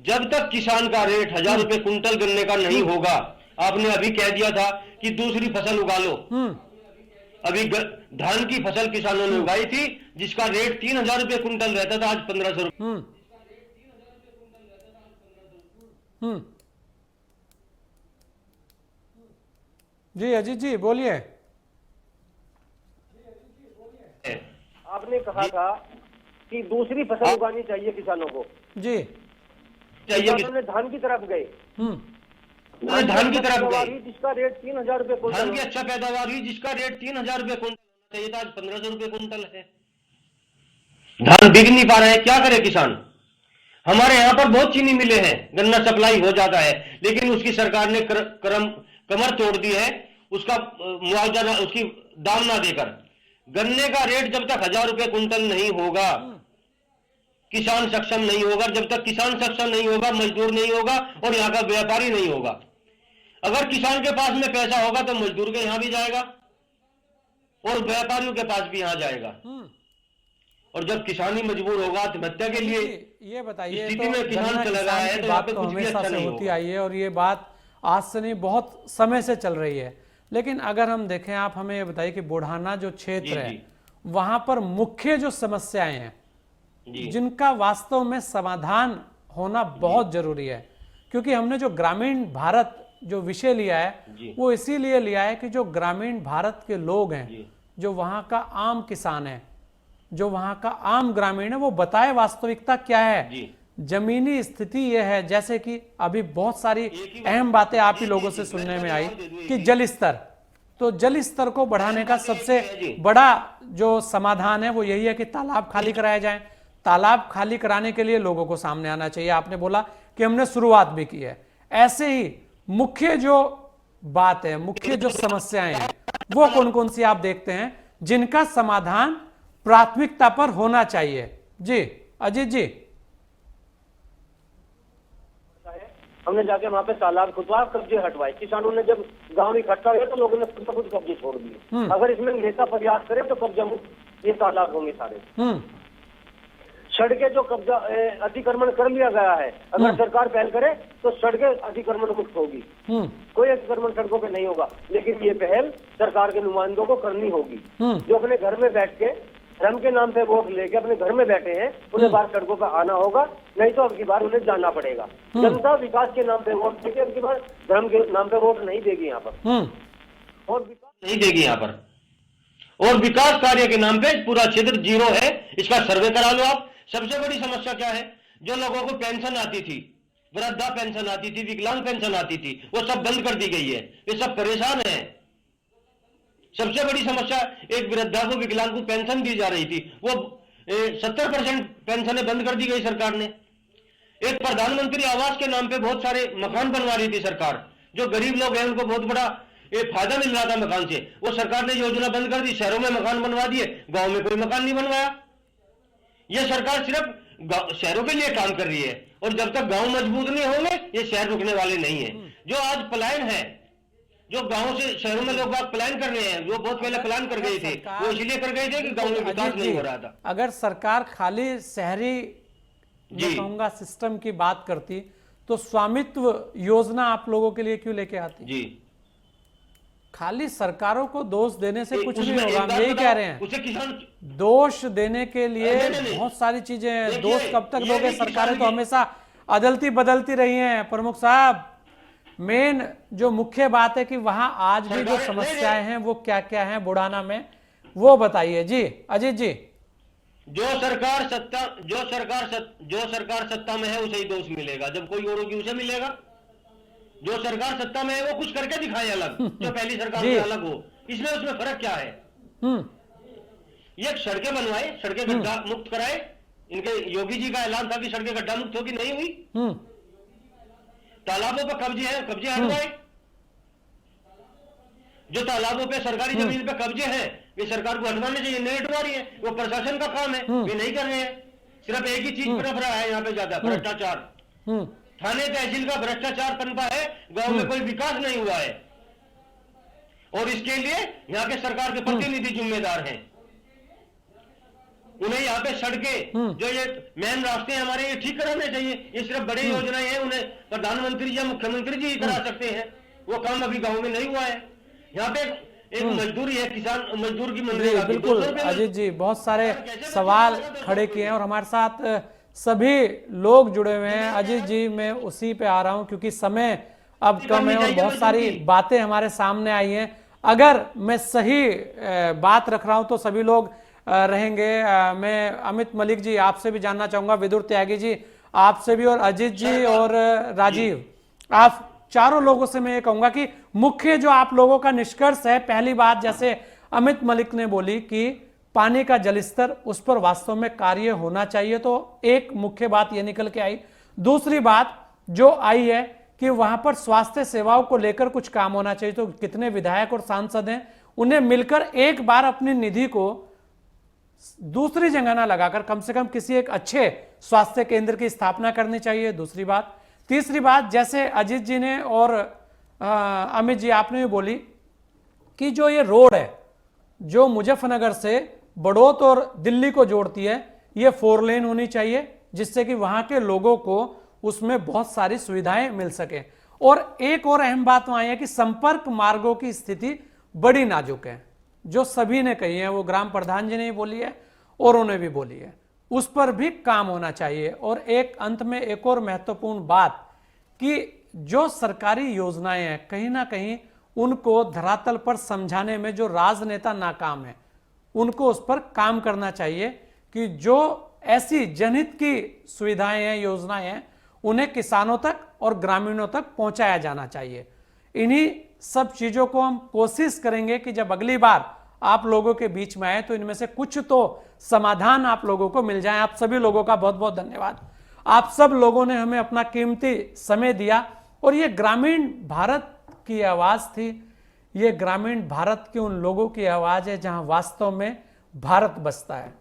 K: जब तक किसान का रेट 1000 रुपए कुंटल गन्ने का नहीं होगा, आपने अभी कह दिया था कि दूसरी फसल उगा लो। अभी धान की फसल किसानों ने उगाई थी जिसका रेट 3000 रुपए कुंटल रहता था, आज 1500 रुपए।
A: जी अजीत जी बोलिए।
L: आपने कहा था कि दूसरी फसल उगानी चाहिए किसानों को।
A: जी
L: किसानों ने धान की तरफ गए।
K: धान की तरफ गए
L: जिसका रेट 3000 रुपए कुंटल,
K: धान की अच्छा पैदावार हुई जिसका रेट 3000 रुपए कुंटल चाहिए था, आज 1500 रुपए कुंटल है। धान बिक नहीं पा रहे हैं, क्या करे किसान। हमारे यहाँ पर बहुत चीनी मिले हैं, गन्ना सप्लाई हो जाता है, लेकिन उसकी सरकार ने कमर तोड़ दी है, उसका मुआवजा उसकी दाम ना देकर। गन्ने का रेट जब तक 1000 रुपए कुंटल नहीं होगा, किसान सक्षम नहीं होगा। जब तक किसान सक्षम नहीं होगा, मजदूर नहीं होगा और यहाँ का व्यापारी नहीं होगा। अगर किसान के पास में पैसा होगा तो मजदूर के यहाँ भी जाएगा और व्यापारियों के पास भी यहाँ जाएगा। और जब किसान ही मजबूर होगा आत्महत्या के लिए,
A: ये बताइए,
K: स्थिति में किसान चला गया है तो यहाँ पे कुछ भी अच्छा नहीं
A: होती आई है, और ये बात आज से नहीं बहुत समय से चल रही है। लेकिन अगर हम देखें, आप हमें ये बताइए कि बुढ़ाना जो क्षेत्र है वहां पर मुख्य जो समस्याएं हैं जिनका वास्तव में समाधान होना बहुत जरूरी है, क्योंकि हमने जो ग्रामीण भारत जो विषय लिया है वो इसीलिए लिया है कि जो ग्रामीण भारत के लोग हैं, जो वहां का आम किसान है, जो वहां का आम ग्रामीण है, वो बताए वास्तविकता क्या है। जमीनी स्थिति यह है, जैसे कि अभी बहुत सारी अहम बातें आप ही लोगों से सुनने में आई कि जल स्तर, तो जल स्तर को बढ़ाने का सबसे बड़ा जो समाधान है वो यही है कि तालाब खाली कराए जाएं। तालाब खाली कराने के लिए लोगों को सामने आना चाहिए। आपने बोला कि हमने शुरुआत भी की है। ऐसे ही मुख्य जो बात है, मुख्य जो समस्याएं हैं वो कौन कौन सी आप देखते हैं जिनका समाधान प्राथमिकता पर होना चाहिए? जी अजीत जी।
L: हमने जाके वहाँ पे तालाब खुदवा, कब्जे हटवाए। किसानों ने जब गांव इकट्ठा हुए तो लोगों ने खुद कब्जे छोड़ दिए। अगर इसमें नेता प्रयास करे तो कब्जा मुक्त ये तालाब होंगे सारे। सड़कें जो कब्जा अतिक्रमण कर लिया गया है, अगर सरकार पहल करे तो सड़कें अतिक्रमण मुक्त होगी। कोई अतिक्रमण सड़कों पे नहीं होगा, लेकिन ये पहल सरकार के नुमाइंदों को करनी होगी, जो अपने घर में बैठ के धर्म के नाम पे वोट लेके अपने घर में बैठे हैं, उन्हें बाहर सड़कों पर आना होगा, नहीं तो अब की बार उन्हें जाना पड़ेगा। जनता विकास के नाम पे वोट देके अब की बार धर्म के नाम पे वोट नहीं देगी यहाँ पर,
K: और विकास नहीं देगी यहाँ पर। और विकास कार्य के नाम पे पूरा क्षेत्र जीरो है, इसका सर्वे करा लो आप। सबसे बड़ी समस्या क्या है, जो लोगों को पेंशन आती थी, वृद्धा पेंशन आती थी, विकलांग पेंशन आती थी, वो सब बंद कर दी गई है। ये सब परेशान है। सबसे बड़ी समस्या, एक वृद्धा को विकलांग को पेंशन दी जा रही थी, वो 70% पेंशनें बंद कर दी गई सरकार ने। एक प्रधानमंत्री आवास के नाम पे बहुत सारे मकान बनवा रही थी सरकार, जो गरीब लोग हैं उनको बहुत बड़ा फायदा मिल रहा था मकान से, वो सरकार ने योजना बंद कर दी। शहरों में मकान बनवा दिए, गांव में कोई मकान नहीं बनवाया। यह सरकार सिर्फ शहरों के लिए काम कर रही है, और जब तक गांव मजबूत नहीं होंगे ये शहर रुकने वाले नहीं है। जो आज पलायन है, जो गांव से शहरों में लोग प्लान कर रहे हैं, वो बहुत पहले प्लान कर गए थे, वो इसलिए कर गए थे कि गांव में विकास नहीं हो रहा था।
A: अगर सरकार खाली शहरी मैं कहूंगा सिस्टम की बात करती तो स्वामित्व योजना आप लोगों के लिए क्यों लेके आती?
K: जी,
A: खाली सरकारों को दोष देने से कुछ नहीं होगा, हम यही कह रहे हैं।
K: उसे किसान
A: दोष देने के लिए बहुत सारी चीजें हैं। दोष कब तक दोगे? सरकारें तो हमेशा अदलती बदलती रही हैं प्रमुख साहब। मेन जो मुख्य बात है कि वहां आज भी जो समस्याएं हैं वो क्या क्या हैं बुढ़ाना में, वो बताइए जी अजीत जी।
K: जो सरकार सत्ता में है उसे ही दोष मिलेगा, जब कोई और होगी उसे मिलेगा। जो सरकार सत्ता में है वो कुछ करके दिखाए अलग, जो पहली सरकार से अलग हो। इसमें उसमें फर्क क्या है? ये सड़कें बनवाए, सड़कें गड्ढा मुक्त कराए। इनके योगी जी का ऐलान था कि सड़कें गड्ढा मुक्त होगी, नहीं हुई। तालाबों पर कब्जे हटवाए। जो तालाबों पे सरकारी जमीन पे कब्जे हैं वे सरकार को हटवाने चाहिए, नहीं हटवा रही है। वो प्रशासन का काम है, वे नहीं कर रहे हैं। सिर्फ एक ही चीज पर रहा है यहाँ पे ज्यादा, भ्रष्टाचार। थाने तहसील का भ्रष्टाचार पनपा है, गांव में कोई विकास नहीं हुआ है। और इसके लिए यहाँ के सरकार के प्रतिनिधि जिम्मेदार हैं। उन्हें यहाँ पे सड़कें, जो ये मेन रास्ते हैं हमारे, ये ठीक कराने चाहिए। ये सिर्फ बड़ी योजनाएं हैं, उन्हें प्रधानमंत्री या मुख्यमंत्री जी ही करा सकते हैं। वो काम अभी गाँव में नहीं हुआ है। यहाँ पे एक मजदूरी है, किसान मजदूर की मनरेगा।
A: बिल्कुल अजीत जी, बहुत सारे सवाल खड़े किए हैं और हमारे साथ सभी लोग जुड़े हुए हैं। अजीत जी, मैं उसी पे आ रहा हूं क्योंकि समय अब कम है और बहुत सारी बातें हमारे सामने आई हैं। अगर मैं सही बात रख रहा हूं तो सभी लोग रहेंगे। मैं अमित मलिक जी आपसे भी जानना चाहूंगा, विदुर त्यागी जी आपसे भी, और अजीत जी और राजीव, आप चारों लोगों से मैं ये कहूंगा कि मुख्य जो आप लोगों का निष्कर्ष है, पहली बात जैसे अमित मलिक ने बोली कि पानी का जलस्तर, उस पर वास्तव में कार्य होना चाहिए, तो एक मुख्य बात ये निकल के आई। दूसरी बात जो आई है कि वहां पर स्वास्थ्य सेवाओं को लेकर कुछ काम होना चाहिए। तो कितने विधायक और सांसद हैं, उन्हें मिलकर एक बार अपनी निधि को दूसरी जगह ना लगाकर कम से कम किसी एक अच्छे स्वास्थ्य केंद्र की स्थापना करनी चाहिए। दूसरी बात। तीसरी बात, जैसे अजीत जी ने और अमित जी आपने भी बोली कि जो ये रोड है जो मुजफ्फरनगर से बड़ौत और दिल्ली को जोड़ती है, ये 4 लेन होनी चाहिए, जिससे कि वहां के लोगों को उसमें बहुत सारी सुविधाएं मिल सके। और एक और अहम बात वहां है कि संपर्क मार्गों की स्थिति बड़ी नाजुक है, जो सभी ने कही है, वो ग्राम प्रधान जी ने भी बोली है और उन्हें भी बोली है, उस पर भी काम होना चाहिए। और एक अंत में एक और महत्वपूर्ण बात कि जो सरकारी योजनाएं हैं कहीं ना कहीं उनको धरातल पर समझाने में जो राजनेता नाकाम है, उनको उस पर काम करना चाहिए कि जो ऐसी जनहित की सुविधाएं हैं, योजनाएं हैं, उन्हें किसानों तक और ग्रामीणों तक पहुंचाया जाना चाहिए। इन्हीं सब चीजों को हम कोशिश करेंगे कि जब अगली बार आप लोगों के बीच में आए तो इनमें से कुछ तो समाधान आप लोगों को मिल जाए। आप सभी लोगों का बहुत बहुत धन्यवाद। आप सब लोगों ने हमें अपना कीमती समय दिया और ये ग्रामीण भारत की आवाज थी। ये ग्रामीण भारत के उन लोगों की आवाज है जहां वास्तव में भारत बसता है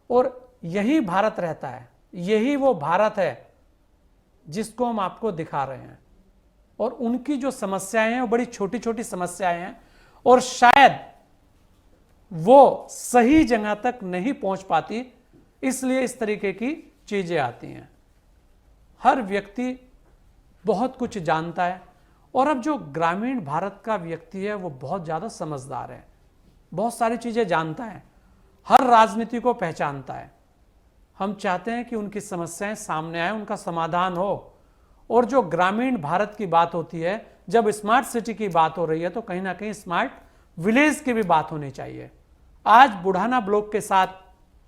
A: और यही भारत रहता है। यही वो भारत है जिसको हम आपको दिखा रहे हैं। और उनकी जो समस्याएं हैं वो बड़ी छोटी छोटी समस्याएं हैं और शायद वो सही जगह तक नहीं पहुंच पाती, इसलिए इस तरीके की चीजें आती हैं। हर व्यक्ति बहुत कुछ जानता है और अब जो ग्रामीण भारत का व्यक्ति है वो बहुत ज़्यादा समझदार है, बहुत सारी चीज़ें जानता है, हर राजनीति को पहचानता है। हम चाहते हैं कि उनकी समस्याएं सामने आए, उनका समाधान हो। और जो ग्रामीण भारत की बात होती है, जब स्मार्ट सिटी की बात हो रही है तो कहीं ना कहीं स्मार्ट विलेज की भी बात होनी चाहिए। आज बुढ़ाना ब्लॉक के साथ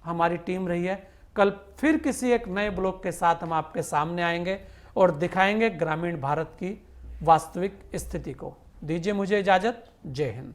A: हमारी टीम रही है, कल फिर किसी एक नए ब्लॉक के साथ हम आपके सामने आएंगे और दिखाएंगे ग्रामीण भारत की वास्तविक स्थिति को। दीजिए मुझे इजाजत। जय हिंद।